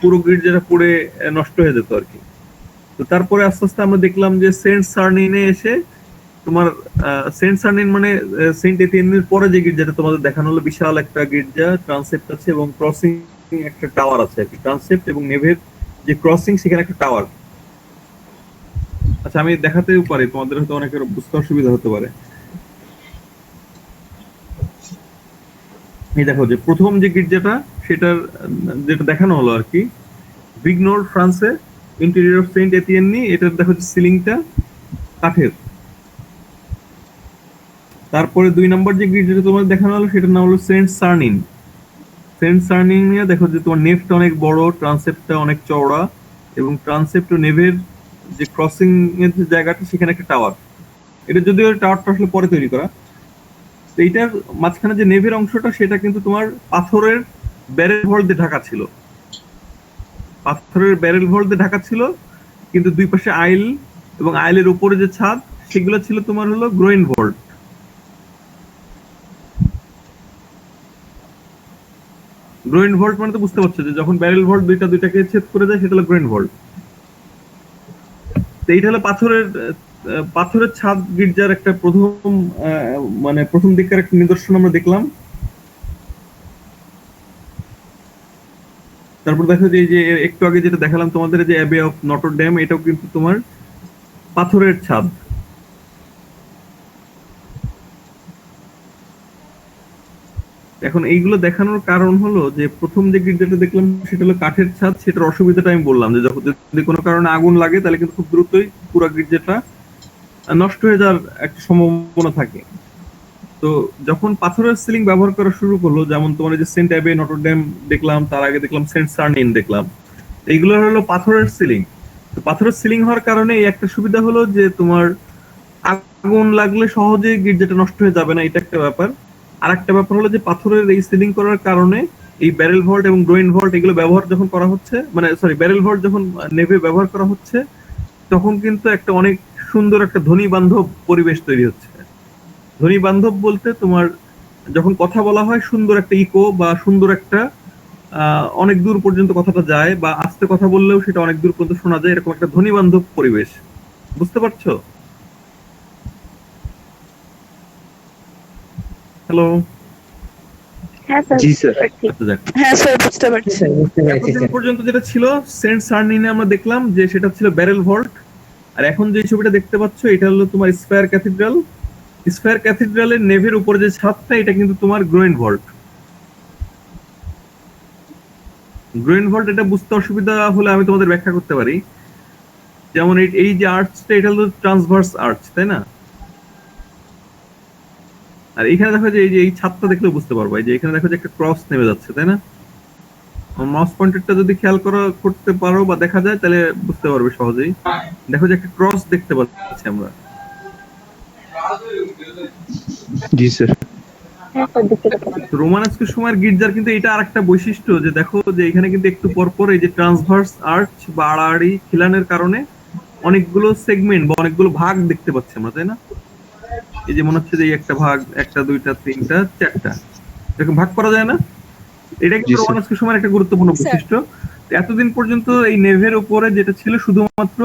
পুরো গির্জাটা পুড়ে নষ্ট হয়ে যেত আর কি। তো তারপরে আস্তে আস্তে আমরা দেখলাম যে সেন্ট সার্নিনে এসে তোমার সেন্ট সার্নিন মানে সেন্ট এতিয়েনের পরে যে গির্জাটা তোমাদের দেখানো হলো, বিশাল একটা গির্জা, ট্রান্সেপ্ট আছে এবং ক্রসিং একটা টাওয়ার আছে আর কি, ট্রান্সেপ্ট এবং নেভের যে ক্রসিং সেখানে একটা টাওয়ার। আচ্ছা, আমি দেখাতেও পারি, তোমাদের হয়তো অনেকের বুঝতে অসুবিধা হতে পারে। এই দেখো যে প্রথম যে গির্জাটা সেটার যেটা দেখানো হলো আর কি, ভিগনোর ফ্রান্সে, ইন্টেরিয়র অফ সেন্ট এতিয়েন্নি, এটার দেখো যে সিলিংটা কাঠের। তারপরে 2 নম্বর যে গির্জাটা তোমাদের দেখানো হলো সেটার নাম হলো সেন্ট সার্নিন। সেন্ট সার্নিনে দেখো যে তোমার নেফটা অনেক বড়, ট্রান্সেপ্টটা অনেক চওড়া, এবং ট্রান্সেপ্ট ও নেভের যে ক্রসিং এর যে জায়গাটা সেখানে একটা টাওয়ার। এটা যদিও টাওয়ারটা আসলে পরে তৈরি করা। তো এইটার মাঝখানে যে নেভের অংশটা সেটা কিন্তু তোমার পাথরের ব্যারেল ভল্ট দিয়ে ঢাকা ছিল, পাথরের ব্যারেল ভল্ট দিয়ে ঢাকা ছিল, কিন্তু দুই পাশে আইল এবং আইলের উপরে যে ছাদ সেগুলো ছিল তোমার হলো গ্রোইন ভল্ট। গ্রোইন ভল্ট মানে তো বুঝতে পারছো যে যখন ব্যারেল ভল্ট দুইটাকে ছেদ করে যায় সেটা হলো গ্রোইন ভল্ট। তো এইটা হলো পাথরের ছাদ গির্জার একটা প্রথম মানে প্রথম দিককার একটা নিদর্শন আমরা দেখলাম। তারপর দেখো যে এই যে একটু আগে যেটা দেখালাম তোমাদের, যে অ্যাবে অফ নটর ডেম, এটাও কিন্তু তোমার পাথরের ছাদ। এখন এইগুলো দেখানোর কারণ হলো যে প্রথম যে গির্জাটা দেখলাম সেটা হলো কাঠের ছাদ, সেটার অসুবিধাটা আমি বললাম যে যখন যদি কোনো কারণে আগুন লাগে তাহলে কিন্তু খুব দ্রুতই পুরো গির্জাটা নষ্ট হয়ে যাওয়ার একটা সম্ভাবনা থাকে। তো যখন পাথরের সিলিং ব্যবহার করা শুরু করলো, যেমন তোমার এই যে সেন্ট অ্যাবে নটর ডেম দেখলাম, তার আগে দেখলাম সেন্ট সার্নিন দেখলাম, এইগুলো হলো পাথরের সিলিং। তো পাথরের সিলিং হওয়ার কারণে এই একটা সুবিধা হলো যে তোমার আগুন লাগলে সহজে গির্জাটা নষ্ট হয়ে যাবে না, এটা একটা ব্যাপার। আর একটা ব্যাপার হলো যে পাথরের এই সিলিং করার কারণে এই ব্যারেল ভল্ট এবং গ্রোইন ভল্ট এগুলো ব্যবহার যখন করা হচ্ছে, মানে সরি ব্যারেল ভল্ট যখন নেভে ব্যবহার করা হচ্ছে, তখন কিন্তু একটা অনেক সুন্দর একটা ধ্বনি বান্ধব পরিবেশ তৈরি হচ্ছে। ধ্বনি বান্ধব বলতে তোমার যখন কথা বলা হয় সুন্দর একটা ইকো বা সুন্দর একটা অনেক দূর পর্যন্ত কথাটা যায়, বা আস্তে কথা বললেও সেটা অনেক দূর পর্যন্ত শোনা যায়, এরকম একটা ধ্বনি বান্ধব পরিবেশ। বুঝতে পারছো? হ্যালো? হ্যাঁ স্যার, জি স্যার। আচ্ছা, যাক। হ্যাঁ স্যার, বুঝতে পারছি। এতদিন পর্যন্ত যেটা ছিল সেন্ট সার্নিনে আমরা দেখলাম যে সেটা ছিল ব্যারেল ভল্ট, আর এখন যে ছবিটা দেখতে পাচ্ছ এটা হলো তোমার স্কয়ার ক্যাথেড্রাল। স্কয়ার ক্যাথেড্রালের নেভের উপরে যে ছাদটা এটা কিন্তু তোমার গ্রোইন ভল্ট। গ্রোইন ভল্ট এটা বুঝতে অসুবিধা হলে আমি তোমাদের ব্যাখ্যা করতে পারি। যেমন এই যে আর্চটা এটা হলো ট্রান্সভার্স আর্চ, তাই না? আর এখানে দেখো যে এই ছাদটা দেখলেও বুঝতে পারবো, এই যে এখানে দেখো যে একটা ক্রস নেমে যাচ্ছে, তাই না? মাউস পয়েন্টারটা যদি খেয়াল করতে পারো বা দেখা যায় তাহলে বুঝতে পারবে সহজেই। দেখো যে একটা ক্রস দেখতে পাচ্ছি আমরা। জি স্যার। রোমানস্কের সময়ের গির্জার কিন্তু এটা আরেকটা বৈশিষ্ট্য যে দেখো যে এখানে কিন্তু একটু পর পর এই যে ট্রান্সভার্স আর্চ বা আড়াআড়ি খিলানের কারণে অনেকগুলো সেগমেন্ট বা অনেকগুলো ভাগ দেখতে পাচ্ছি আমরা, তাই না? এই যে মনে হচ্ছে যে এই একটা ভাগ, একটা দুইটা তিনটা চারটা এরকম ভাগ করা যায় না? এটা জি কিন্তু স্যার। রোমানস্কের সময়ের একটা গুরুত্বপূর্ণ বৈশিষ্ট্য। এতদিন পর্যন্ত এই নেভের উপরে যেটা ছিল শুধুমাত্র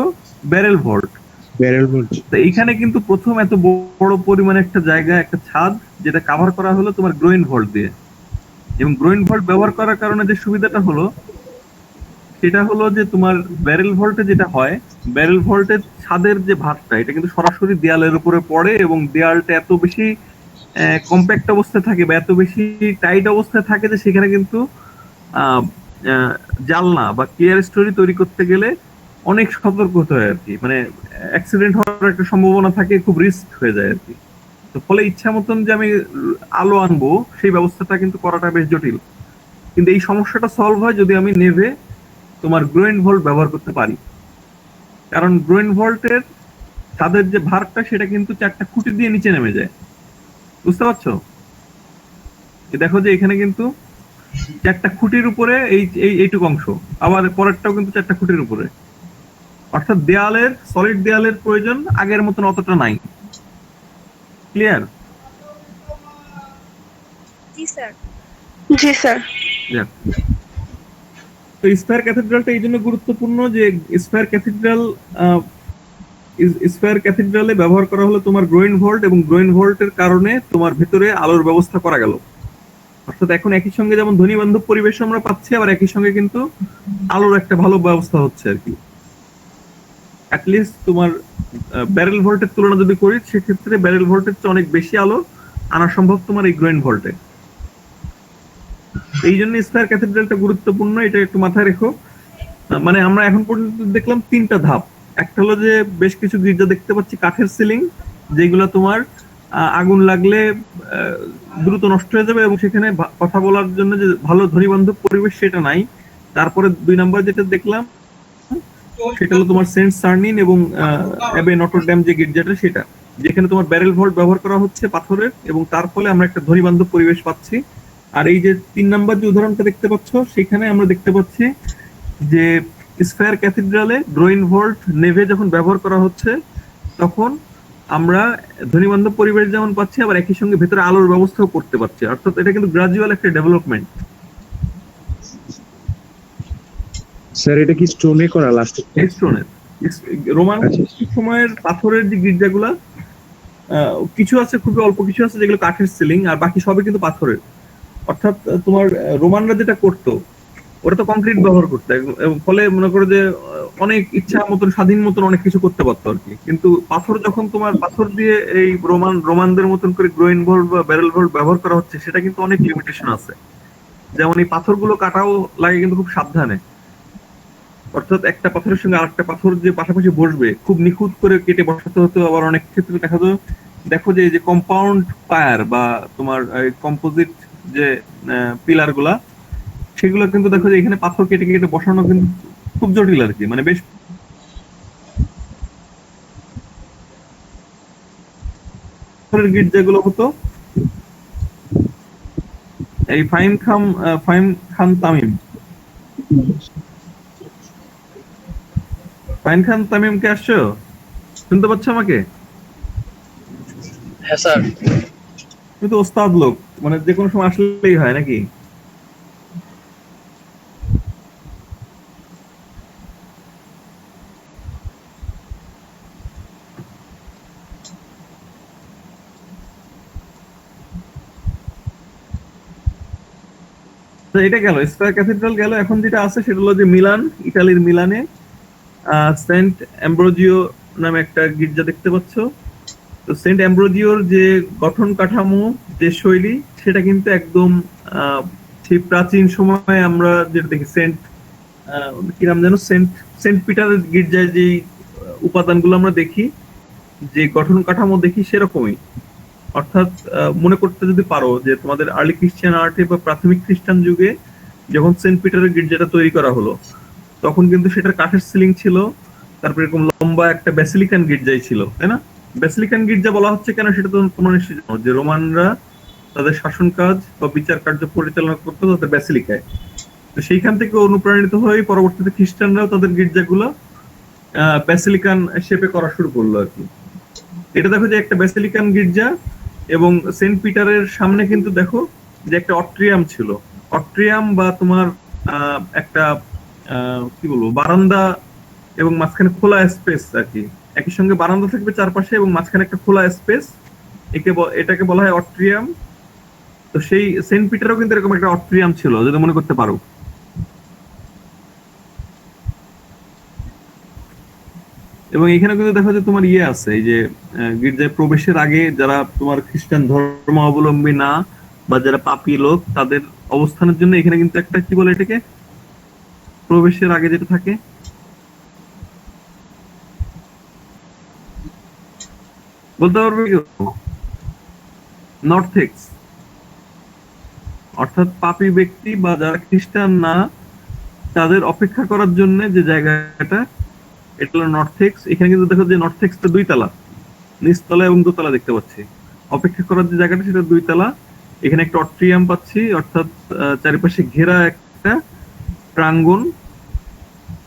ব্যারেল ভল্ট, ব্যারেল বলছি। তো এইখানে কিন্তু প্রথম এত বড় পরিমাণে একটা জায়গা, একটা ছাদ যেটা কভার করা হলো তোমার গ্রোইন ভল্ট দিয়ে। এবং গ্রোইন ভল্ট ব্যবহার করার কারণে যে সুবিধাটা হলো সেটা হলো যে তোমার ব্যারেল ভল্টে যেটা হয়, ব্যারেল ভল্টের ছাদের যে ভাতটা এটা কিন্তু সরাসরি দেয়ালের উপরে পড়ে এবং দেয়ালটা এত বেশি কম্প্যাক্ট অবস্থায় থাকে বা এত বেশি টাইট অবস্থায় থাকে যে সেখানে কিন্তু আহ, আহ, জালনা বা ক্লিয়ার স্টোরি তৈরি করতে গেলে অনেক সতর্ক হতে হয় আর কি, মানে অ্যাক্সিডেন্ট হওয়ার একটা সম্ভাবনা থাকে, খুব রিস্ক হয়ে যায় আর কি। তো ফলে ইচ্ছা মতন যে আমি আলো আনবো সেই ব্যবস্থাটা কিন্তু করাটা বেশ জটিল। কিন্তু এই সমস্যাটা সলভ হয় যদি আমি নেভে তোমার গ্রোইন ভল্ট ব্যবহার করতে পারি, কারণ গ্রোইন ভল্টের ছাদের যে ভারটা সেটা কিন্তু চারটা খুঁটি দিয়ে নিচে নেমে যায়, বুঝতে পারছো? এই দেখো যে এখানে কিন্তু চারটা খুঁটির উপরে এইটুকু অংশ, আবার পরেরটাও কিন্তু চারটা খুঁটির উপরে, অর্থাৎ দেয়ালের সলিড দেয়ালের প্রয়োজন আগের মতন অতটা নাই। ক্লিয়ার? জি স্যার। জি স্যার। তো স্কয়ার ক্যাথেড্রালটা এই জন্য গুরুত্বপূর্ণ যে স্কয়ার ক্যাথেড্রাল স্কয়ার ক্যাথেড্রালে ব্যবহার করা হলো তোমার গ্রোইন ভল্ট, এবং গ্রোইন ভল্টের কারণে তোমার ভেতরে আলোর ব্যবস্থা করা গেল। অর্থাৎ এখন একই সঙ্গে যেমন ধ্বনি বান্ধব পরিবেশ আমরা পাচ্ছি, আবার একই সঙ্গে কিন্তু আলোর একটা ভালো ব্যবস্থা হচ্ছে আর কি। অ্যাটলিস্ট তোমার ব্যারেল ভল্টের তুলনা যদি করি সেক্ষেত্রে ব্যারেল ভল্টের চেয়ে অনেক বেশি আলো আনা সম্ভব তোমার এই গ্রোইন ভল্টে। এই জন্য স্কয়ার ক্যাথেড্রালটা গুরুত্বপূর্ণ, এটা একটু মাথায় রেখো। মানে আমরা এখন পর্যন্ত দেখলাম তিনটা ধাপ। একটা হলো যে বেশ কিছু গির্জা দেখতে পাচ্ছি কাঠের সিলিং, যেগুলো তোমার আগুন লাগলে দ্রুত নষ্ট হয়ে যাবে এবং সেখানে কথা বলার জন্য যে ভালো ধ্বনিবান্ধব পরিবেশ সেটা নাই। তারপরে 2 নাম্বার যেটা দেখলাম সেটা হলো তোমার সেন্ট সার্নিন এবং অ্যাবে নটর ডেম যে গির্জাটা, সেটা যেখানে তোমার ব্যারেল ভল্ট ব্যবহার করা হচ্ছে পাথরের, এবং তার ফলে আমরা একটা ধ্বনিবান্ধব পরিবেশ পাচ্ছি। আর এই যে 3 নাম্বার যে উদাহরণটা দেখতে পাচ্ছ সেখানে আমরা দেখতে পাচ্ছি যে স্কয়ার ক্যাথেড্রালে গ্রোইন ভল্ট নেভে যখন ব্যবহার করা হচ্ছে তখন আমরা ধ্বনিবান্ধব পরিবেশ যেমন পাচ্ছি, আবার একই সঙ্গে ভেতরে আলোর ব্যবস্থাও করতে পারছি। অর্থাৎ এটা কিন্তু গ্রাজুয়াল একটা ডেভেলপমেন্ট। স্যার এটা কি স্টোনে করা লাস্ট? স্টোনের রোমান সময়ের পাথরের যে গির্জাগুলা কিছু আছে, খুবই অল্প কিছু আছে যেগুলো কাঠের সিলিং, আর বাকি সবই কিন্তু পাথরের। অর্থাৎ তোমার রোমানরা যেটা করতো ওরা তো কংক্রিট ব্যবহার করতো, এবং ফলে মনে করো যে অনেক ইচ্ছা মতন স্বাধীন মতন অনেক কিছু করতে পারতো আর কি। কিন্তু পাথর যখন তোমার পাথর দিয়ে এই রোমানদের মতন করে গ্রোইন ভল্ট বা ব্যারেল ভল্ট ব্যবহার করা হচ্ছে সেটা কিন্তু অনেক লিমিটেশন আছে। যেমন এই পাথরগুলো কাটাও লাগে কিন্তু খুব সাবধানে, অর্থাৎ একটা পাথরের সঙ্গে আরেকটা পাথর যে পাশাপাশি বসবে খুব নিখুঁত করে কেটে বসাতে হতো। আবার অনেক ক্ষেত্রে দেখো যে এই যে কম্পাউন্ড পায়ার বা তোমার কম্পোজিট যে পিলার গুলা, সেগুলো কিন্তু দেখো যে এখানে পাথর কেটে কেটে বসানো কিন্তু খুব জটিল আর কি, মানে বেশ পাথরের গিট যেগুলো হতো এই ফাইম খান তামিম কে আসছো? শুনতে পাচ্ছ আমাকে? হ্যাঁ স্যার। তুমি তো ওস্তাদ লোক, মানে যে কোনো সময় আসলেই হয় নাকি? তো এটা গেল স্কয়ার ক্যাথেড্রাল গেল। এখন যেটা আছে সেটা হলো যে মিলান, ইতালির মিলানে সেন্ট অ্যাম্ব্রোজিও নামে একটা গির্জা দেখতে পাচ্ছ। তো সেন্ট অ্যাম্ব্রোজিওর যে গঠন কাঠামো, যে শৈলী, সেটা কিন্তু একদম সেই প্রাচীন সময়ে আমরা যেটা দেখি সেন্ট কি নাম জানো, সেন্ট সেন্ট পিটারের গির্জায় যে উপাদানগুলো আমরা দেখি, যে গঠন কাঠামো দেখি সেরকমই। অর্থাৎ মনে করতে যদি পারো যে তোমাদের আর্লি খ্রিস্টান আর্টে বা প্রাথমিক খ্রিস্টান যুগে যখন সেন্ট পিটারের গির্জাটা তৈরি করা হলো তখন কিন্তু সেটার কাঠের সিলিং ছিল, তারপর এরকম লম্বা একটা ব্যাসিলিকান গির্জাই ছিল, তাই না? ব্যাসিলিকান গির্জা বলা হচ্ছে কেন সেটা তো তোমরা নিশ্চয়ই জানো, যে রোমানরা তাদের শাসন কাজ বা বিচার কার্য পরিচালনা করতো তাদের ব্যাসিলিকায়। তো সেইখান থেকে অনুপ্রাণিত হয়ে পরবর্তীতে খ্রিস্টানরাও তাদের গির্জাগুলো ব্যাসিলিকান শেপে করা শুরু করলো আর কি। এটা দেখো যে একটা ব্যাসিলিকান গির্জা, এবং সেন্ট পিটারের সামনে কিন্তু দেখো যে একটা অট্রিয়াম ছিল। অট্রিয়াম বা তোমার একটা কি বলবো বারান্দা, এবং মাঝখানে খোলা স্পেস আর কি। একই সঙ্গে বারান্দা থাকবে চারপাশে এবং মাঝখানে একটা খোলা স্পেস, এটাকে বলা হয় অট্রিয়াম। তো সেই সেন্ট পিটারও কিন্তু এরকম একটা অট্রিয়াম ছিল, যদি মনে করতে পারো। এবং এখানে কিন্তু দেখো যে তোমার ইয়ে আছে, এই যে গির্জায় প্রবেশের আগে যারা তোমার খ্রিস্টান ধর্মাবলম্বী না বা যারা পাপী লোক, তাদের অবস্থানের জন্য এখানে কিন্তু একটা কি বলে এটাকে, প্রবেশের আগে যেটা থাকে, বলতে পারবে কেউ? নর্থেক্স, অর্থাৎ পাপী ব্যক্তি বা যারা খ্রিস্টান না তাদের অপেক্ষা করার জন্য যে জায়গাটা, এটা হলো নর্থেক্স। এখানে কিন্তু দেখো যে নর্থেক্সটা 2 তলা, নিচতলা এবং দোতলা দেখতে পাচ্ছি। অপেক্ষা করার যে জায়গাটা সেটা 2 তলা। এখানে একটা অট্রিয়াম পাচ্ছি, অর্থাৎ চারিপাশে ঘেরা একটা প্রাঙ্গণ।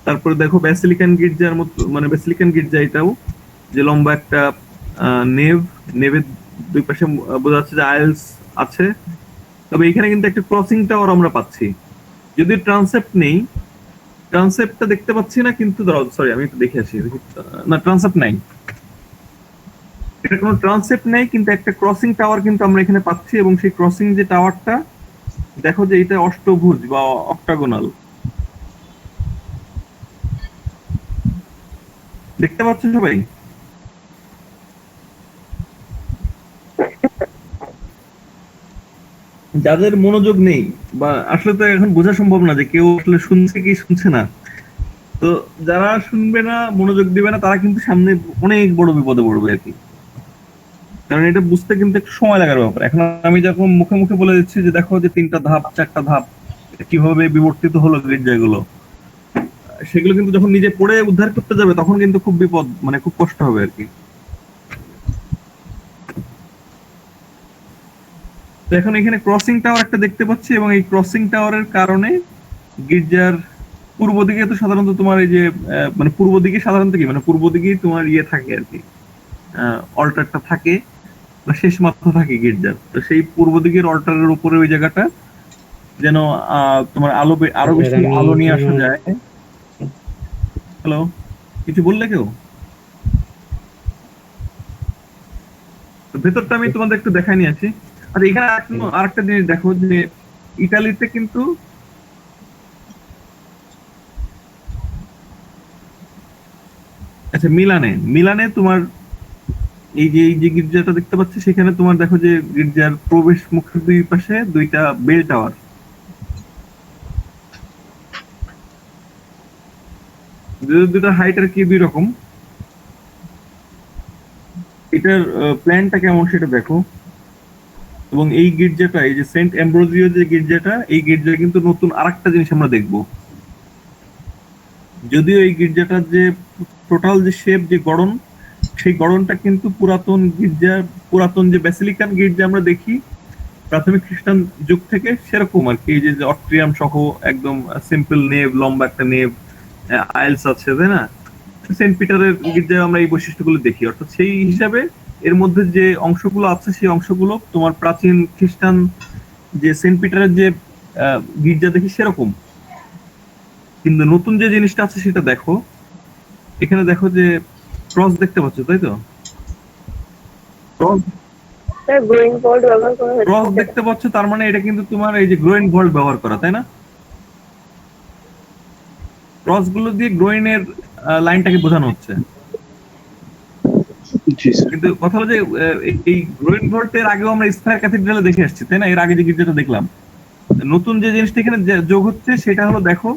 তারপরে দেখো ব্যাসিলিকান গির্জার মতো, মানে ব্যাসিলিকান গির্জা এটাও, যে লম্বা একটা নেভের 2 পাশে বোঝা যাচ্ছে যে আইলস আছে। তবে এখানে কিন্তু একটা ক্রসিং টাওয়ার আমরা পাচ্ছি, যদি ট্রান্সেপ্ট নেই। ট্রান্সেপ্টটা দেখতে পাচ্ছি না, কিন্তু সরি আমি একটু দেখে আসি। না, ট্রান্সেপ্ট নাই, এটা কোনো ট্রান্সেপ্ট নেই, কিন্তু একটা ক্রসিং টাওয়ার কিন্তু আমরা এখানে পাচ্ছি। এবং সেই ক্রসিং যে টাওয়ারটা দেখো যে এটা অষ্টভুজ বা অক্টাগোনাল, দেখতে পাচ্ছ সবাই? যাদের মনোযোগ নেই, বা আসলে তো এখন বোঝা সম্ভব না যে কেউ আসলে শুনছে কি শুনছে না, তো যারা শুনবে না, মনোযোগ দিবে না, তারা কিন্তু সামনে অনেক বড় বিপদে পড়বে আর কি। কারণ এটা বুঝতে কিন্তু একটু সময় লাগার ব্যাপার। এখন আমি যখন মুখে মুখে বলে দিচ্ছি যে দেখো যে 3টা ধাপ 4টা ধাপ কিভাবে বিবর্তিত হলো গির্জাগুলো, সেগুলো কিন্তু যখন নিজে পড়ে উদ্ধার করতে যাবে তখন কিন্তু খুব বিপদ, মানে খুব কষ্ট হবে আর কি। তো এখন এখানে ক্রসিং টাওয়ার একটা দেখতে পাচ্ছি, এবং এই ক্রসিং টাওয়ারের কারণে গির্জার পূর্ব দিকে তো সাধারণত তোমার এই যে মানে পূর্ব দিকে সাধারণত কি, মানে পূর্ব দিকেই তোমার ইয়ে থাকে আর কি, অল্টারটা থাকে বা শেষ মাথা থাকে গির্জার। তো সেই পূর্ব দিকের অল্টারের উপরে ওই জায়গাটা যেন তোমার আরো বেশি আলো নিয়ে আসা যায়। হ্যালো, কিছু বললে কেউ? ভেতরটা আমি তোমাদের একটু দেখাই নিয়ে আছি। আর এখানে আরেকটা জিনিস দেখো যে ইতালিতে কিন্তু আচ্ছা, মিলানে তোমার এই যে গির্জাটা দেখতে পাচ্ছি, সেখানে তোমার দেখো যে গির্জার প্রবেশ মুখের 2 পাশে 2টা বেল টাওয়ার। দুটো হাইট আর কি 2 রকম। এটার প্ল্যানটা কেমন সেটা দেখো। এবং এই গির্জাটা, এই যে সেন্ট অ্যাম্ব্রোজিও যে গির্জাটা, এই গির্জা কিন্তু নতুন আরেকটা জিনিস আমরা দেখবো। যদিও এই গির্জাটার যে টোটাল যে শেপ, যে গড়ন, সেই গড়নটা কিন্তু পুরাতন যে ব্যাসিলিকান গির্জা আমরা দেখি প্রাথমিক খ্রিস্টান যুগ থেকে, সেরকম আর কি। এই যে অট্রিয়াম সহ একদম সিম্পল নেভ, লম্বা একটা নেভ, আইলস আছে, তাই না? সেন্ট পিটারের গির্জায় আমরা এই বৈশিষ্ট্যগুলো দেখি। অর্থাৎ সেই হিসাবে এর মধ্যে যে অংশগুলো আছে, সেই অংশগুলো তোমার প্রাচীন খ্রিস্টান যে সেন্ট পিটারের যে গির্জা দেখি সেরকম। কিন্তু নতুন যে জিনিসটা আছে সেটা দেখো। এখানে দেখো যে ক্রস দেখতে পাচ্ছ, তাই তো? স্যার গ্রোয়িং বোর্ড ব্যবহার করা হয়েছে। ক্রস দেখতে পাচ্ছ, তার মানে এটা কিন্তু তোমার এই যে গ্রোইন ভল্ট ব্যবহার করা, তাই না? ক্রস গুলো দিয়ে গ্রোইনের লাইনটাকে বোঝানো হচ্ছে। জি স্যার। কিন্তু কথা হলো যে এই গ্রোইন ভল্টের আগেও আমরা স্পায়ার ক্যাথিড্রালে দেখে আসছি, তাই না? এর আগে যে গির্জাটা দেখলাম, নতুন যে জিনিসটা এখানে যোগ হচ্ছে সেটা হলো দেখো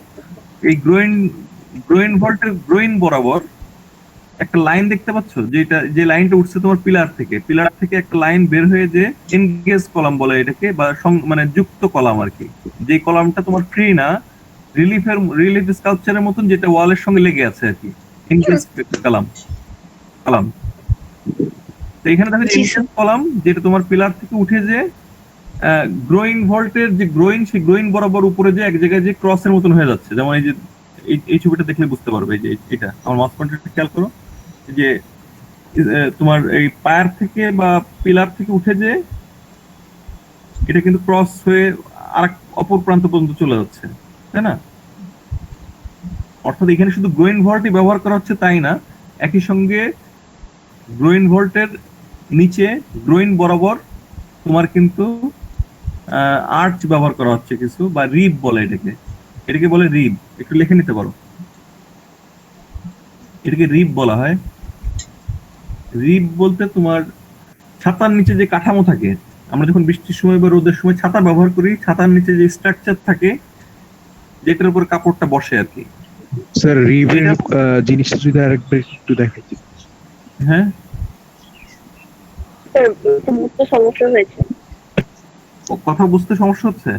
এই গ্রোইন ভল্টের গ্রোইন বরাবর একটা লাইন দেখতে পাচ্ছ, যে লাইনটা উঠছে তোমার পিলার থেকে একটা লাইন বের হয়ে, যে এনগেজ কলাম বলে এটাকে, বা মানে যুক্ত কলাম আর কি। যে কলামটা তোমার ফ্রি না, রিলিফ স্কাল্পচারের মতন, যেটা ওয়ালের সঙ্গে লেগে আছে আর কি, এনগেজ কলাম। তো এখানে দেখো এনগেজ কলাম, যেটা তোমার পিলার থেকে উঠে যে গ্রোইন ভল্টের যে গ্রোইন, সেই গ্রোইন বরাবর উপরে যে এক জায়গায় যে ক্রসের মতন হয়ে যাচ্ছে, যেমন এই যে এই ছবিটা দেখলে বুঝতে পারবে। এই যে এটা আমার মাউস পয়েন্টারটা খেয়াল করো, যে তোমার এই পায়ার থেকে বা পিলার থেকে উঠে যে এটা কিন্তু ক্রস হয়ে আরেক অপর প্রান্ত পর্যন্ত চলে যাচ্ছে, তাই না? অর্থাৎ এখানে শুধু গ্রোইন ভল্টই ব্যবহার করা হচ্ছে তাই না, একই সঙ্গে গ্রোইন ভল্টের নিচে গ্রোইন বরাবর তোমার কিন্তু আর্চ ব্যবহার করা হচ্ছে কিছু, বা রিব বলে এটাকে, এটাকে বলে রিব। একটু লিখে নিতে পারো, এটাকে রিব বলা হয়। রিব বলতে তোমার ছাতার নিচে যে কাঠামো থাকে, আমরা যখন বৃষ্টির সময় বা রোদের সময় ছাতা ব্যবহার করি, ছাতার নিচে যে স্ট্রাকচার থাকে যেটার উপর কাপড়টা বসে আর কি। স্যার রিভের জিনিসটা যদি আরেকবার একটু দেখাইতে। হ্যাঁ, স্যার বুঝতে সমস্যা হয়েছে। কথা বুঝতে সমস্যা হচ্ছে?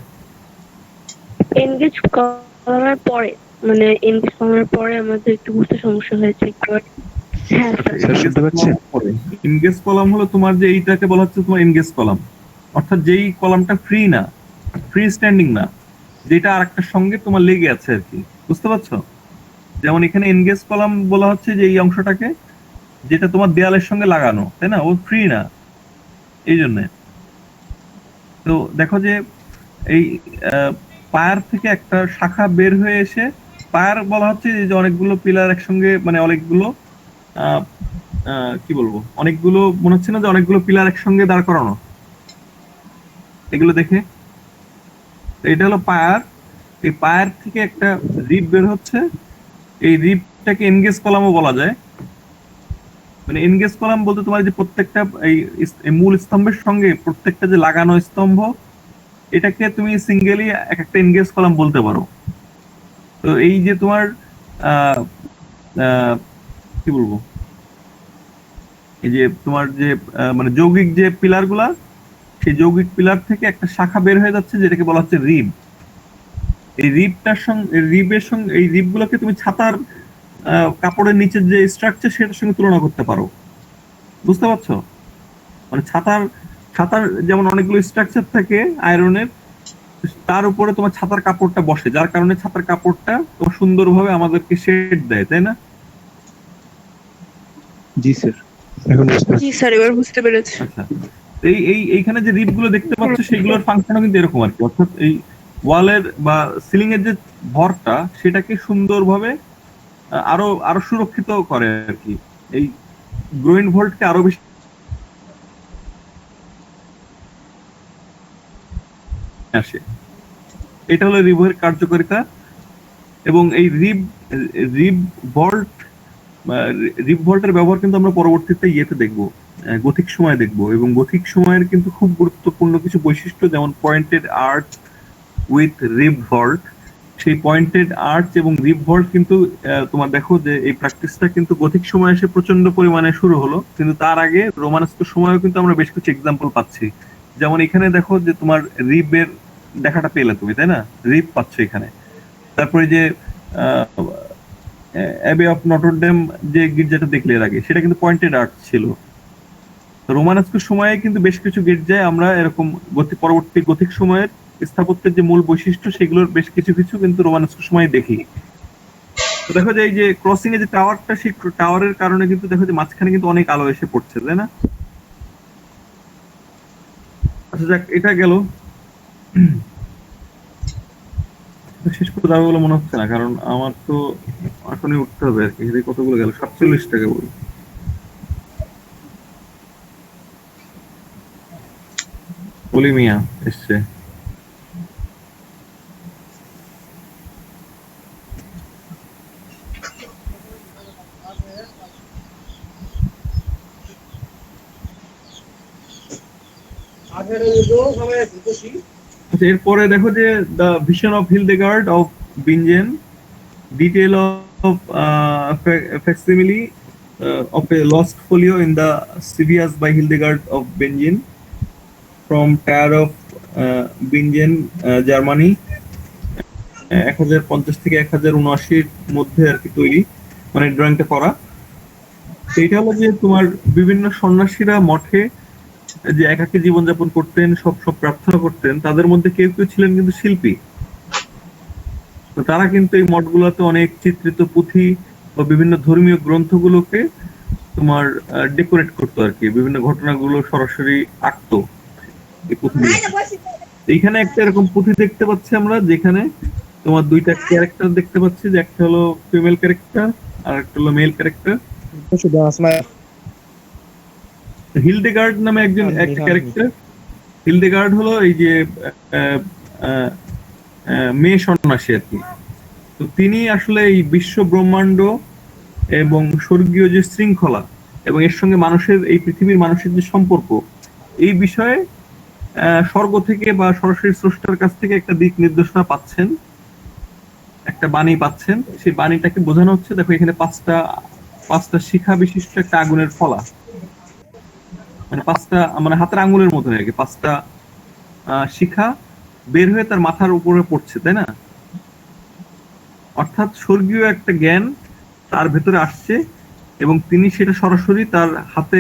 এনগেজ করার পরে, মানে এনগেজ করার পরে আমাদের একটু বুঝতে সমস্যা হয়েছে। হ্যাঁ স্যার। স্যার শুনতে পাচ্ছেন? এনগেজ কলাম হলো তোমার যে এইটাকে বলা হচ্ছে তোমার এনগেজ কলাম, অর্থাৎ যেই কলামটা ফ্রি না, ফ্রি স্ট্যান্ডিং না, যেটা আরেকটার সঙ্গে তোমার লেগে আছে আর কি, বুঝতে পারছো? যেমন এখানে এনগেজ কলাম বলা হচ্ছে যে এই অংশটাকে, যেটা তোমার দেয়ালের সঙ্গে লাগানো, তাই না? ও ফ্রি না, এই জন্য। তো দেখো যে এই পায়ার থেকে একটা শাখা বের হয়ে এসে, পায়ার বলা হচ্ছে যে অনেকগুলো পিলার একসঙ্গে, মানে অনেকগুলো কি বলবো, অনেকগুলো মনে হচ্ছে না যে অনেকগুলো পিলার একসঙ্গে দাঁড় করানো, এগুলো দেখে। এটা হলো পায়ার। এই পায়ার থেকে একটা রিব বের হচ্ছে, এই রিবটাকে এনগেজ কলামও বলা যায়। মানে এনগেজ কলাম বলতে তোমার যে প্রত্যেকটা এই মূল স্তম্ভের সঙ্গে প্রত্যেকটা যে লাগানো স্তম্ভ, এটাকে তুমি সিঙ্গেলি এক একটা এনগেজ কলাম বলতে পারো। তো এই যে তোমার আহ আহ কি বলবো, এই যে তোমার যে মানে যৌগিক যে পিলার গুলা, সেই যৌগিক পিলার থেকে একটা শাখা বের হয়ে যাচ্ছে যেটাকে বলা হচ্ছে রিব। এই রিবটার সঙ্গে, রিবের সঙ্গে, এই রিব গুলোকে তুমি ছাতার কাপড়ের নিচের যে স্ট্রাকচার সেটার সঙ্গে তুলনা করতে পারো, বুঝতে পারছো? মানে ছাতার ছাতার যেমন অনেকগুলো স্ট্রাকচার থাকে আয়রনের, তার উপরে তোমার ছাতার কাপড়টা বসে, যার কারণে ছাতার কাপড়টা তোমার সুন্দরভাবে আমাদেরকে শেড দেয়, তাই না? জি স্যার, এখন বুঝতে জি স্যার, এবার বুঝতে পেরেছি। আচ্ছা, এইখানে যে রিপ গুলো দেখতে পাচ্ছ সেগুলোর ফাংশনও কিন্তু এরকম আর কি, অর্থাৎ এই ওয়ালের বা সিলিং এর যে ভরটা সেটাকে সুন্দরভাবে আরো আরো সুরক্ষিত করে আর কি। এই গ্রোইন ভল্টকে আরো বেশি আসে, এটা হলো রিবের কার্যকারিতা। এবং এই রিব ভল্ট, রিব ভল্টের ব্যবহার কিন্তু আমরা পরবর্তীতে ইয়েতে দেখবো, গথিক সময় দেখবো। এবং গথিক সময়ের কিন্তু খুব গুরুত্বপূর্ণ কিছু বৈশিষ্ট্য, যেমন pointed arch with rib vault. সেই পয়েন্টেড আর্চ এবং রিব ভল্ট কিন্তু তোমার দেখো যে এই প্র্যাকটিসটা কিন্তু গথিক সময় এসে প্রচন্ড পরিমাণে শুরু হলো, কিন্তু তার আগে রোমানস্ক সময়ও কিন্তু আমরা বেশ কিছু এক্সাম্পল পাচ্ছি। যেমন এখানে দেখো যে তোমার রিবের দেখাটা পেলে তুমি, তাই না? রিব পাচ্ছ এখানে। তারপরে যে অ্যাবে অফ নটরডেম যে গির্জাটা দেখলে এর আগে, সেটা কিন্তু পয়েন্টেড আর্চ ছিল। রোমানস্ক সময়ে কিন্তু বেশ কিছু গির্জায় আমরা এরকম পরবর্তী গথিক সময়ের স্থাপত্যের যে মূল বৈশিষ্ট্য সেগুলোর বেশ কিছু কিছু কিন্তু রোমানস্ক সময়ে দেখি। তো দেখো যে এই যে ক্রসিং এর যে টাওয়ারটা, সেই টাওয়ারের কারণে কিন্তু দেখো যে মাঝখানে কিন্তু অনেক আলো এসে পড়ছে, তাই না? আচ্ছা যাক, এটা গেল। শেষ করে যাবে বলে মনে হচ্ছে না, কারণ আমার তো এখনই উঠতে হবে আর কি। কতগুলো গেল? 47 টাকা বল। বলি মিয়া এসছে। এরপরে দেখো যে the vision of Hildegard of Bingen, detail of facsimile of a lost folio in the Civias by Hildegard of Bingen from Tyre of Bingen, Germany, 1050 থেকে 1079 মধ্যে আর কি তৈরি, মানে ড্রয়িংটা করা। সেইটা হলো যে তোমার বিভিন্ন সন্ন্যাসীরা মঠে যে একাকী জীবনযাপন করতেন, সব সব প্রার্থনা করতেন, তাদের মধ্যে কেউ কেউ ছিলেন কিন্তু শিল্পী। তো তারা কিন্তু এই মঠগুলোতে অনেক চিত্রিত পুঁথি বা বিভিন্ন ধর্মীয় গ্রন্থগুলোকে তোমার ডেকোরেট করতো আর কি, বিভিন্ন ঘটনাগুলো সরাসরি আঁকতো এই পুঁথিগুলো। এইখানে একটা এরকম পুঁথি দেখতে পাচ্ছি আমরা, যেখানে তোমার দুইটা ক্যারেক্টার দেখতে পাচ্ছি, যে একটা হলো ফিমেল ক্যারেক্টার আর একটা হলো মেল ক্যারেক্টার। হিলডেগার্ড নামে একজন একটা ক্যারেক্টার। হিলডেগার্ড হলো এই যে আহ, আহ, মেয়ে সন্ন্যাসী আর কি। তো তিনি আসলে এই বিশ্ব ব্রহ্মাণ্ড এবং স্বর্গীয় যে শৃঙ্খলা এবং এর সঙ্গে মানুষের, এই পৃথিবীর মানুষের যে সম্পর্ক, এই বিষয়ে স্বর্গ থেকে বা সরাসরি স্রষ্টার কাছ থেকে একটা দিক নির্দেশনা পাচ্ছেন, একটা বাণী পাচ্ছেন। সেই বাণীটাকে বোঝানো হচ্ছে, দেখো এখানে পাঁচটা পাঁচটা শিখা বিশিষ্ট একটা আগুনের ফলা, মানে পাঁচটা, মানে হাতের আঙুলের মতো আর কি, পাঁচটা শিখা বের হয়ে তার মাথার উপরে পড়ছে, তাই না? অর্থাৎ স্বর্গীয় একটা জ্ঞান তার ভেতরে আসছে এবং তিনি সেটা সরাসরি তার হাতে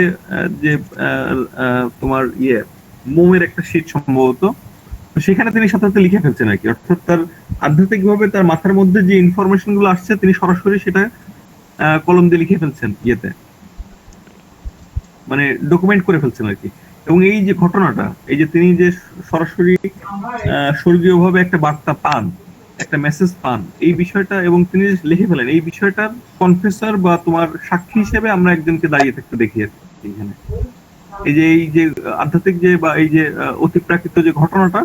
যে তোমার মোমের একটা শীট সম্ভবত, তো সেখানে তিনি সাথে সাথে লিখে ফেলছেন আর কি। অর্থাৎ তার আধ্যাত্মিক ভাবে তার মাথার মধ্যে যে ইনফরমেশন গুলো আসছে, তিনি সরাসরি সেটা কলম দিয়ে লিখে ফেলছেন মানে ডকুমেন্ট করে ফেলছেন আর কি। এবং এই যে ঘটনাটা, এই যে তিনি যে সরাসরি স্বর্গীয় ভাবে একটা বার্তা পান, একটা মেসেজ পান, এই বিষয়টা, এবং তিনি লিখে ফেলেন, এই বিষয়টার কনফেসর বা তোমার সাক্ষী হিসেবে আমরা একজনকে দাঁড়িয়ে থাকতে দেখি আর কি এখানে। এই যে আধ্যাত্মিক যে বা এই যে অতিপ্রাকৃত যে ঘটনাটা,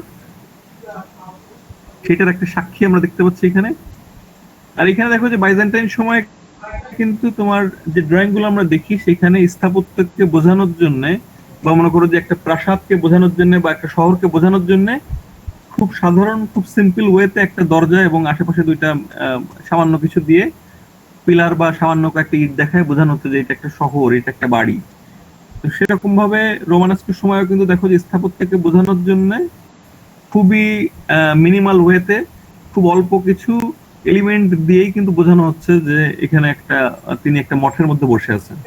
সেটার একটা সাক্ষী আমরা দেখতে পাচ্ছি এখানে। আর এখানে দেখো যে বাইজেন্টাইন সময় কিন্তু তোমার যে ড্রয়িং গুলো আমরা দেখি, সেখানে স্থাপত্যকে বোঝানোর জন্য বা মনে করো যে একটা প্রাসাদকে বোঝানোর জন্য বা একটা শহরকে বোঝানোর জন্য খুব সাধারণ, খুব সিম্পল ওয়েতে একটা দরজা এবং আশেপাশে দুইটা সামান্য কিছু দিয়ে পিলার বা সামান্য একটা ইট দেখায় বোঝানো হচ্ছে যে এটা একটা শহর, এটা একটা বাড়ি। তো সেরকম ভাবে রোমানাস্কের সময়ও কিন্তু দেখো যে স্থাপত্যকে বোঝানোর জন্য খুবই মিনিমাল ওয়েতে, খুব অল্প কিছু এলিমেন্ট দিয়েই কিন্তু বোঝানো হচ্ছে যে এখানে একটা তিনি একটা মঠের মধ্যে বসে আছেন।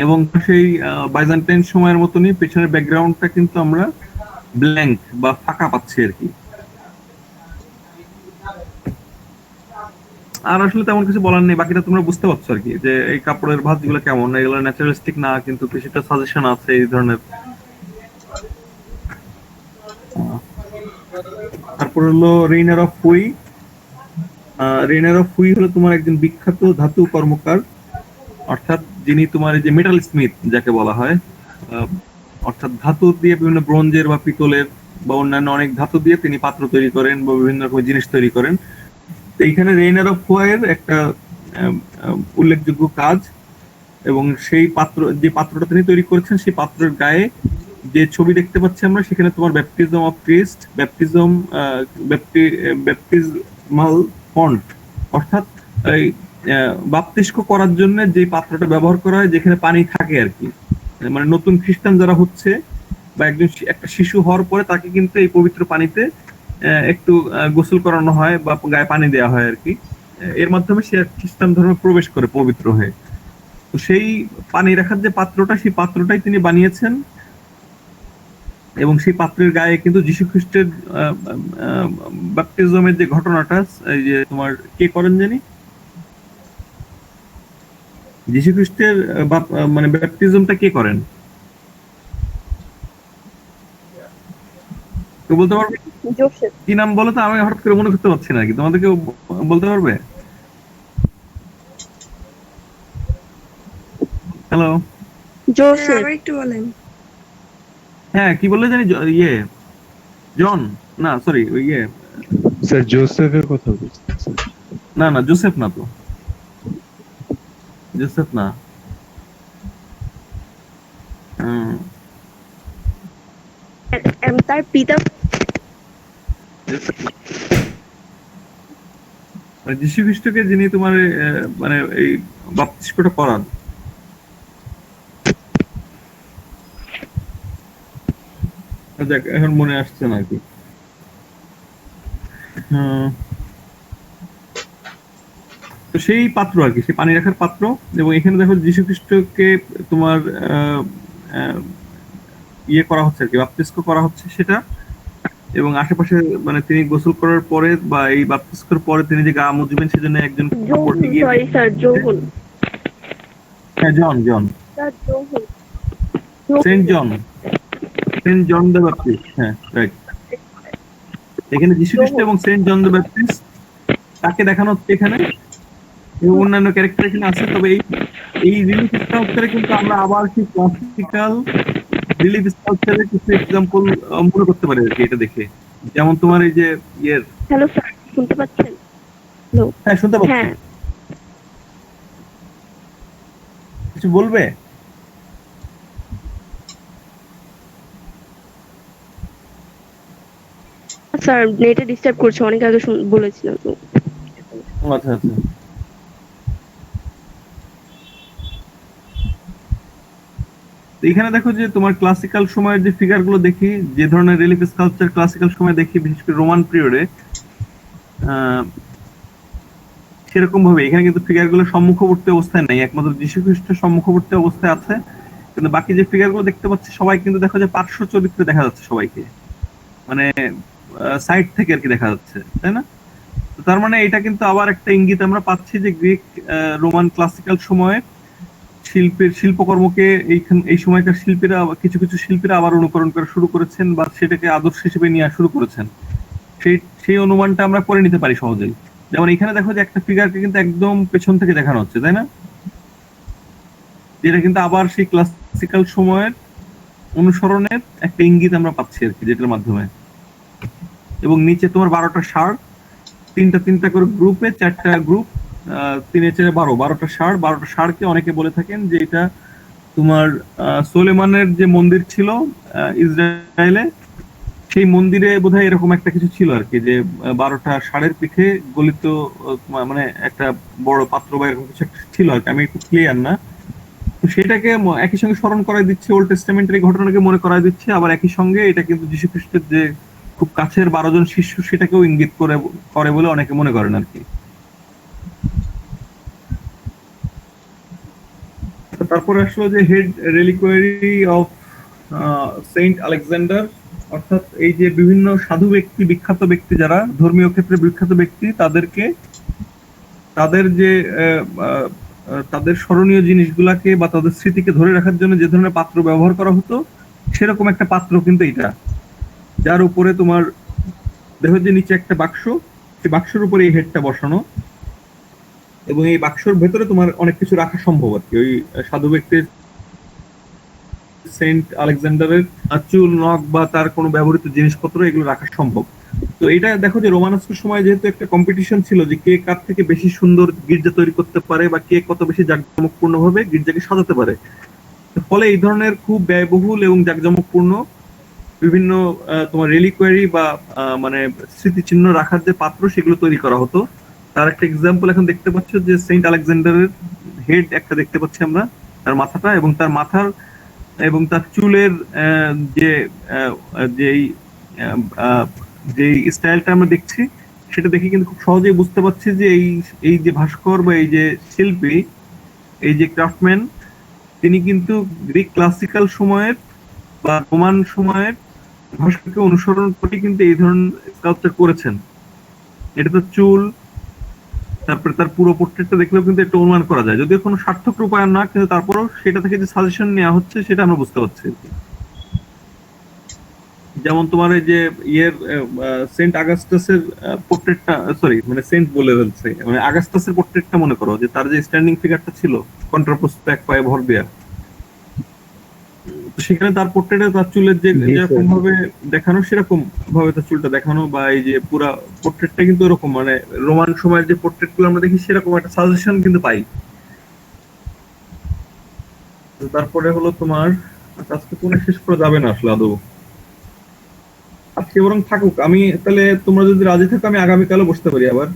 এবং সেই বাইজেন্টাইন সময়ের মতনই পেছনের ব্যাকগ্রাউন্ডটা কিন্তু আমরা ব্ল্যাঙ্ক বা ফাঁকা পাচ্ছি আর কি। আর আসলে তেমন কিছু বলার নেই, বাকিটা তোমরা বুঝতে পারছো আর কি, যে এই কাপড়ের ভাঁজগুলো কেমন, এগুলো ন্যাচারালিস্টিক না, কিন্তু কিছুটা সাজেশন আছে এই ধরনের। তারপর হলো Rainer of Huy. Rainer of Huy হলো তোমার একজন বিখ্যাত ধাতু কর্মকার, অর্থাৎ যিনি তোমার এই যে মেটাল স্মিথ যাকে বলা হয়, অর্থাৎ ধাতু দিয়ে বিভিন্ন ব্রোঞ্জের বা পিতলের বা অন্যান্য অনেক ধাতু দিয়ে তিনি পাত্র তৈরি করেন বা বিভিন্ন রকম জিনিস তৈরি করেন। তো এইখানে রেইনার অফ হুইয়ের একটা উল্লেখযোগ্য কাজ, এবং সেই পাত্র, যে পাত্রটা তিনি তৈরি করেছেন, সেই পাত্রের গায়ে যে ছবি দেখতে পাচ্ছি আমরা, সেখানে তোমার ব্যাপটিজম অফ ক্রিস্ট, ব্যাপটিজমাল ফন্ট, অর্থাৎ এই বাপতিস্ম করার জন্য যে পাত্রটা ব্যবহার করা হয়, যেখানে পানি থাকে আর কি। মানে নতুন খ্রিস্টান যারা হচ্ছে বা একটা শিশু হওয়ার পরে তাকে কিন্তু এই পবিত্র পানিতে একটু গোসল করানো হয় বা গায়ে পানি দেওয়া হয় আর কি। এর মাধ্যমে সে খ্রিস্টান ধর্মে প্রবেশ করে পবিত্র হয়ে। তো সেই পানি রাখার যে পাত্রটা, সেই পাত্রটাই তিনি বানিয়েছেন, এবং সেই পাত্রের গায়ে কিন্তু যীশু খ্রিস্টের ব্যাপটিজমের যে ঘটনাটা, এই যে তোমার কে করেন জানি, যীশু খ্রিস্টের মানে ব্যাপটিজমটা কে করেন কেউ বলতে পারবে? জোসেফ। কি নাম বলো তো, আমি হঠাৎ করে মনে করতে পারছি না আর কি, তোমাদের কেউ বলতে পারবে? Hello, Joseph. আবার একটু বলেন। হ্যাঁ কি বললে জানি, জন, না সরি, স্যার জোসেফের কথা বলছি স্যার। না না, জোসেফ না, তো জোসেফ না। তার পিতা যীশু খ্রিস্টকে যিনি তোমার মানে এই বাপ্তিস্মটা করান, দেখ এখন মনে আসছে না আর কি। তো সেই পাত্র আর কি, সেই পানি রাখার পাত্র। এবং এখানে দেখো যীশু খ্রিস্টকে তোমার আহ, ইয়ে করা হচ্ছে আর কি, বাপ্তিস্ম করা হচ্ছে সেটা। এবং আশেপাশে মানে তিনি গোসল করার পরে বা এই বাপ্তিস্মের পরে তিনি যে গা মুছবেন সেজন্য একজন যৌবন, গিয়ে, সরি স্যার, যৌবন। হ্যাঁ জন জন স্যার যৌবন, Saint John, Saint John the Baptist, হ্যাঁ রাইট। এখানে যীশু খ্রিস্ট এবং সেন্ট জন দ্য ব্যাপটিস্ট তাকে দেখানো হচ্ছে এখানে, এবং অন্যান্য ক্যারেক্টার এখানে আছে। তবে এই রিলিফ স্কাল্পচারে কিন্তু আমরা আবার সেই ক্লাসিক্যাল রিলিফ স্কাল্পচারের কিছু এক্সাম্পল মনে করতে পারি আর কি এটা দেখে। যেমন তোমার এই যে ইয়ের, হ্যালো স্যার, শুনতে পাচ্ছেন? হ্যালো, হ্যাঁ শুনতে পাচ্ছি, হ্যাঁ কিছু বলবে? স্যার, নেটে ডিস্টার্ব করছে, অনেক আগে বলেছিলাম তো। আচ্ছা আচ্ছা। তো এখানে দেখো যে তোমার ক্লাসিক্যাল সময়ের যে ফিগার গুলো দেখি, যে ধরনের রিলিফ স্কাল্পচার ক্লাসিক্যাল সময় দেখি, বিশেষ করে রোমান পিরিয়ডে, সেরকম ভাবে এখানে কিন্তু ফিগার গুলো সম্মুখবর্তী অবস্থায় নেই, একমাত্র যীশু খ্রিস্টের সম্মুখবর্তী অবস্থায় আছে। কিন্তু বাকি যে ফিগার গুলো দেখতে পাচ্ছি সবাই কিন্তু দেখো যে পার্শ্ব চরিত্রে দেখা যাচ্ছে সবাইকে, মানে সাইড থেকে আর কি দেখা যাচ্ছে, তাই না? তো তার মানে এটা কিন্তু আবার একটা ইঙ্গিত আমরা পাচ্ছি যে গ্রিক রোমান ক্লাসিক্যাল সময়ে শিল্পকর্মকে এই সময়কার শিল্পীরা, কিছু কিছু শিল্পীরা আবার অনুকরণ করা শুরু করেছেন বা সেটাকে আদর্শ হিসেবে নিয়ে শুরু করেছেন। সেই অনুমানটা আমরা করে নিতে পারি সহজেই। যেমন এখানে দেখো যে একটা ফিগারকে কিন্তু একদম পেছন থেকে দেখানো হচ্ছে, তাই না? যেটা কিন্তু আবার সেই ক্লাসিক্যাল সময়ের অনুসরণের একটা ইঙ্গিত আমরা পাচ্ছি আর কি, যেটার মাধ্যমে। এবং নিচে তোমার 12টা ষাঁড়, তিনটা করে গ্রুপে, 4টা গ্রুপ, 3-4-12 12টা ষাঁড়কে অনেকে বলে থাকেন যে এটা তোমার সোলেমানের যে মন্দির ছিল ইসরায়েলে, সেই মন্দিরে বোধহয় এরকম একটা কিছু ছিল আর কি, যে 12টা ষাঁড়ের পিঠে গলিত মানে একটা বড় পাত্র বা এরকম কিছু একটা ছিল আর কি, আমি একটু ক্লিয়ার না। তো সেটাকে একই সঙ্গে স্মরণ করাই দিচ্ছে, ওল্ড টেস্টামেন্টের এই ঘটনাকে মনে করাই দিচ্ছে। আবার একই সঙ্গে এটা কিন্তু যীশু খ্রিস্টের যে খুব কাছের 12 জন শিষ্য সেটাকেও ইঙ্গিত করে বলে অনেকে মনে করেন আর কি। তারপরে আসলো যে হেড রেলিকুয়ারি অফ সেন্ট আলেকজান্ডার, অর্থাৎ এই যে বিভিন্ন সাধু ব্যক্তি, বিখ্যাত ব্যক্তি যারা ধর্মীয় ক্ষেত্রে বিখ্যাত ব্যক্তি, তাদের যে তাদের স্মরণীয় জিনিসগুলাকে বা তাদের স্মৃতিকে ধরে রাখার জন্য যে ধরনের পাত্র ব্যবহার করা হতো, সেরকম একটা পাত্র কিন্তু এটা, যার উপরে তোমার দেখো যে নিচে একটা বাক্স, সেই বাক্সের উপরে এই হেডটা বসানো, এবং এই বাক্সর ভেতরে তোমার অনেক কিছু রাখা সম্ভব আর কি। ওই সাধু ব্যক্তির সেন্ট আলেকজান্ডারের চুল, নখ বা তার কোনো ব্যবহৃত জিনিসপত্র এগুলো রাখা সম্ভব। তো এটা দেখো যে রোমানস্কের সময় যেহেতু একটা কম্পিটিশন ছিল যে কে কার থেকে বেশি সুন্দর গির্জা তৈরি করতে পারে বা কে কত বেশি জাঁকজমকপূর্ণ ভাবে গির্জাকে সাজাতে পারে, ফলে এই ধরনের খুব ব্যয়বহুল এবং জাঁকজমকপূর্ণ বিভিন্ন তোমার রেলিকুয়ারি বা মানে স্মৃতিচিহ্ন রাখার যে পাত্র সেগুলো তৈরি করা হতো। তার একটা এক্সাম্পল এখন দেখতে পাচ্ছ যে সেন্ট আলেকজান্ডারের হেড একটা দেখতে পাচ্ছি আমরা, তার মাথাটা এবং তার মাথার এবং তার চুলের যে যেই যে স্টাইলটা আমরা দেখছি, সেটা দেখে কিন্তু খুব সহজেই বুঝতে পারছি যে এই যে ভাস্কর বা এই যে শিল্পী, এই যে ক্রাফটম্যান, তিনি কিন্তু গ্রিক ক্লাসিক্যাল সময়ের বা রোমান সময়ের ভাস্করকে অনুসরণ করে কিন্তু এই ধরনের স্কাল্পচার করেছেন। এটা তো চুল, তারপরে তার পুরো পোর্ট্রেটটা দেখলেও কিন্তু একটু অনুমান করা যায়, যদিও কোনো সার্থক রূপায়ণ না, কিন্তু তারপরেও সেটা থেকে যে সাজেশন নেওয়া হচ্ছে সেটা আমরা বুঝতে পারছি। যেমন তোমার এই যে সেন্ট আগাস্টাসের পোর্ট্রেটটা, সরি মানে সেন্ট বলে ফেলছে, মানে আগাস্টাসের পোর্ট্রেটটা মনে করো, যে তার যে স্ট্যান্ডিং ফিগারটা ছিল কন্ট্রাপোস্ট এক পায়ে ভর দেয়া, সেখানে তার পোর্ট্রেটে তার চুলের যে যেরকম ভাবে দেখানো সেরকম ভাবে তার চুলটা দেখানো, বা এই যে পুরা পোর্ট্রেটটা কিন্তু এরকম, মানে রোমান সময়ের যে পোর্ট্রেট গুলো আমরা দেখি সেরকম একটা সাজেশন কিন্তু পাই। তারপরে হলো তোমার আজকে কোনো শেষ করা যাবে না আসলে আদৌ, আজকে বরং থাকুক। আমি তাহলে তোমরা যদি রাজি থাকো আমি আগামীকালও বসতে পারি আবার,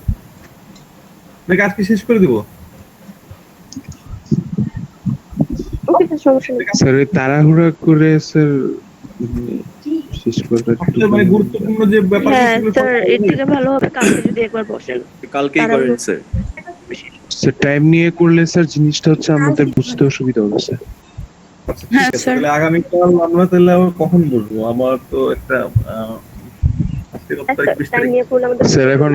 নাকি আজকে শেষ করে দিব? ওকে স্যার, সমস্যা নেই। স্যার ওই তাড়াহুড়া করে স্যার শেষ করাটা আসলে মানে গুরুত্বপূর্ণ যে ব্যাপার হ্যাঁ স্যার, এর থেকে ভালো হবে কালকে যদি একবার বসেন। কালকেই করেন স্যার। স্যার টাইম নিয়ে করলে স্যার জিনিসটা হচ্ছে আমাদের বুঝতে অসুবিধা হবে স্যার। আচ্ছা ঠিক হ্যাঁ, আছে, স্যার। তাহলে আগামীকাল আমরা তাহলে আবার কখন বসবো? আমার তো একটা আজকে কত তারিখ? 20 টাইম তারিখ। নিয়ে করলে আমাদের স্যার এখন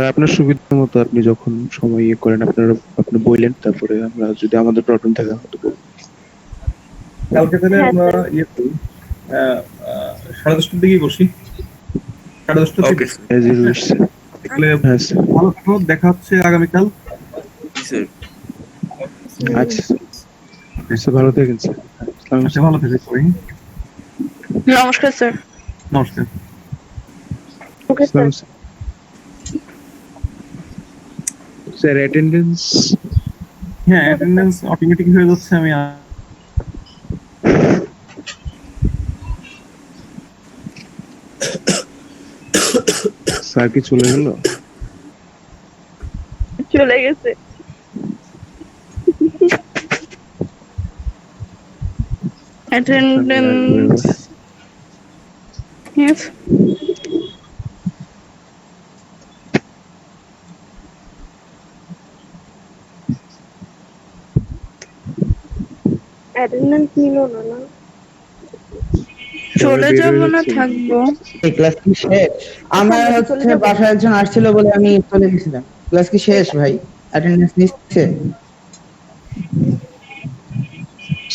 আপনার সুবিধা মতো আপনি যখন সময় করেন আপনি বললেন, তারপরে আমরা যদি আমাদের প্রবলেম থাকে আমরা তো বলবো। কালকে তাহলে হ্যাঁ, আমরা স্যার। ইয়ে করি, 10:30টার দিকেই বসি। 10:30 থেকে As you wish, sir. তাহলে হ্যাঁ স্যার। ভালো থাকো, দেখা হচ্ছে আগামীকাল। আচ্ছা স্যার, ভালো থাকেন স্যার। আসসালামু আচ্ছা, ভালো থেকো সবাই। নমস্কার স্যার। নমস্কার। Okay sir. আলাইকুম। স্যার অ্যাটেন্ডেন্স হ্যাঁ, অ্যাটেন্ডেন্স অটোমেটিক হয়ে যাচ্ছে। আমি স্যার কি চলে গেল? চলে গেছে। অ্যাটেন্ডেন্স yes অ্যাটেন্ডেন্স নিল না। চলে বের যাব হয়ে না যাচ্ছে। থাকবো। এই ক্লাস কি শেষ? আমার হচ্ছে বাসায় একজন আসছিল বলে আমি চলে গেছিলাম। ক্লাস কি শেষ ভাই? অ্যাটেন্ডেন্স নিচ্ছে?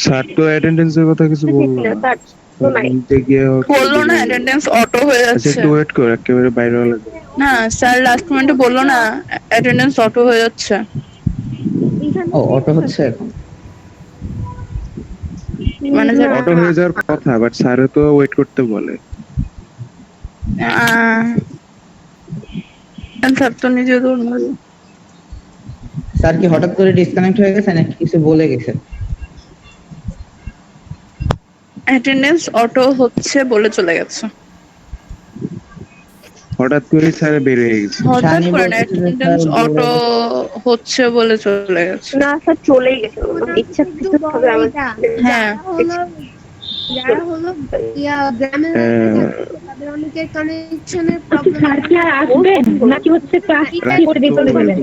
স্যার তো অ্যাটেন্ডেন্সের কথা কিছু বললো না। স্যার তো নাই। নিতে গিয়ে হচ্ছে বললো না বের হয়ে গেল। অ্যাটেন্ডেন্স অটো হয়ে আচ্ছা যাচ্ছে। একটু ওয়েট কর, একেবারে বাইরে হলে না স্যার লাস্ট মিনিটে বললো না অ্যাটেন্ডেন্স অটো হয়ে যাচ্ছে। ও অটো হচ্ছে এখন। মানে স্যার অটো হয়ে যাওয়ার কথা, বাট স্যারও তো ওয়েট করতে বলে। স্যার তো নিজে ধরুন স্যার কি হঠাৎ করে ডিসকানেক্ট হয়ে গেছে নাকি কিছু বলে গেছে? অ্যাটেন্ডেন্স অটো হচ্ছে বলে চলে গেছে। হঠাৎ করে স্যার বের হয়ে গেছে। হঠাৎ শানি করে বলতেছে যে অ্যাটেন্ডেন্স স্যার অটো হচ্ছে বলে চলে গেছে। না স্যার, চলেই গেছে। ইচ্ছাকৃত ভাবে হ্যাঁ যারা হলো গ্রামের হ্যাঁ। থাকে, তাদের অনেকের কানেকশনের প্রবলেম স্যার কি আর আসবেন নাকি হচ্ছে ক্লাস করে দিতে বলেন?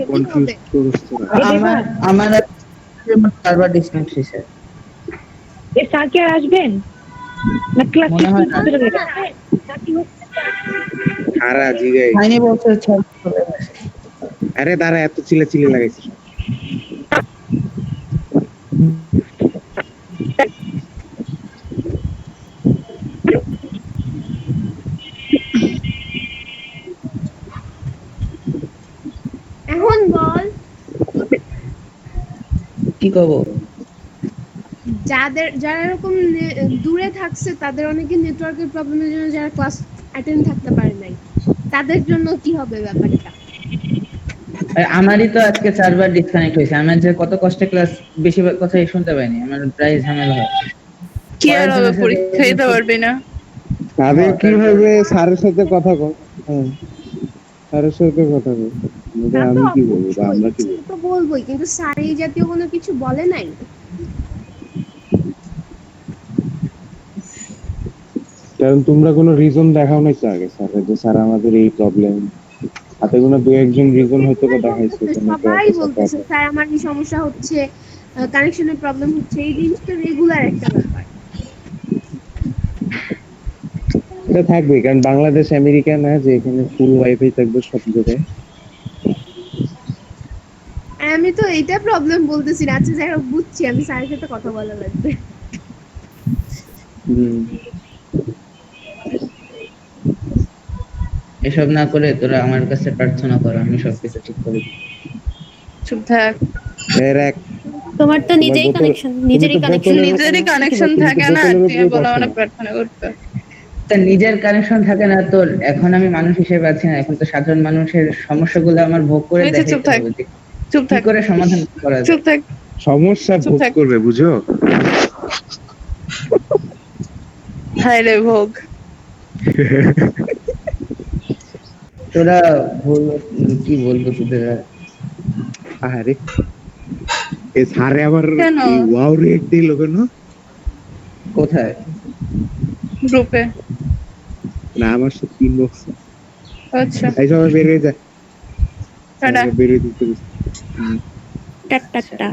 আমার সার্ভার ডিসকানেক্ট হয়েছে। এ স্যার কি আর আসবেন না ক্লাস মনে হয় না। সারা জিগাই। শানি বলছে স্যার চলে গেছে। আরে দাঁড়া, এত চিল্লাচিল্লি লাগাইছিস। এখন বল কি কব? যারা এরকম দূরে থাকছে তাদের অনেকে নেটওয়ার্কের প্রবলেমের জন্য যারা ক্লাস অ্যাটেন্ড থাকতে পারে নাই, তাদের জন্য কি হবে ব্যাপারটা? আমারই তো আজকে 4বার ডিসকানেক্ট হয়েছে। আমার যে কত কষ্টে ক্লাস, বেশিরভাগ কথাই শুনতে পাইনি। আমার প্রায় ঝামেলা হয়। কি আর হবে, পরীক্ষা দিতে পারবি না। তাদের কিভাবে স্যারের সাথে কথা কর? হ্যাঁ, স্যারের সাথে কথা কর। তা তো আমি কি বলবো বা অবশ্যই, আমরা কি সে বলবো? তো বলবোই, কিন্তু স্যার এই জাতীয় কোনো কিছু বলে নাই। কারণ তোমরা কোনো রিজন দেখাও নাই তো আগে স্যার, যে স্যার আমাদের এই প্রবলেম। হাতে কোনো দু একজন রিজন হয়তো বা দেখাইছে। সবাই বলতেছে স্যার আমার এই সমস্যা হচ্ছে, কানেকশনের প্রবলেম হচ্ছে। এই জিনিসটা রেগুলার একটা ব্যাপার। এটা থাকবে, কারণ বাংলাদেশ আমেরিকা না যে এখানে ফুল ওয়াইফাই থাকবে সব জায়গায়। আমি তো এইটা প্রবলেম বলতেছি না। আচ্ছা যাই হোক, বুঝছি, আমি স্যারের সাথে কথা বলা লাগবে। এসব না করে তোরা আমার কাছে প্রার্থনা কর, আমি সবকিছু ঠিক করে দিই। চুপ থাক। এর এক তোমার তো নিজেই বোতল- কানেকশন, নিজেরই তুমি তো কানেকশন বোতলের- নিজেরই কানেকশন থাকে না, বোতলের তুই উপরে বলা বসো মানে না। প্রার্থনা করতে। তা নিজের কানেকশন থাকে না তোর? এখন আমি মানুষ হিসেবে আছি না, এখন তো সাধারণ মানুষের সমস্যাগুলো আমার ভোগ করে এই যে চুপ দেখাইতে থাক। হবে যে চুপ কি থাক, করে সমাধান করা যায়। চুপ থাক, সমস্যা চুপ ভোগ থাক। করবে, বুঝো? হায় রে ভোগ। তোরা কি বলবো তোদের আর? আরে এ স্যারে আবার কেন? ওয়াও রেট দিল কেন? কোথায়? গ্রুপে। না আমার সাথে ইনবক্স। আচ্ছা এই সবাই বেরিয়ে যায়, টাটা। বেরিয়ে দিতে টাটা।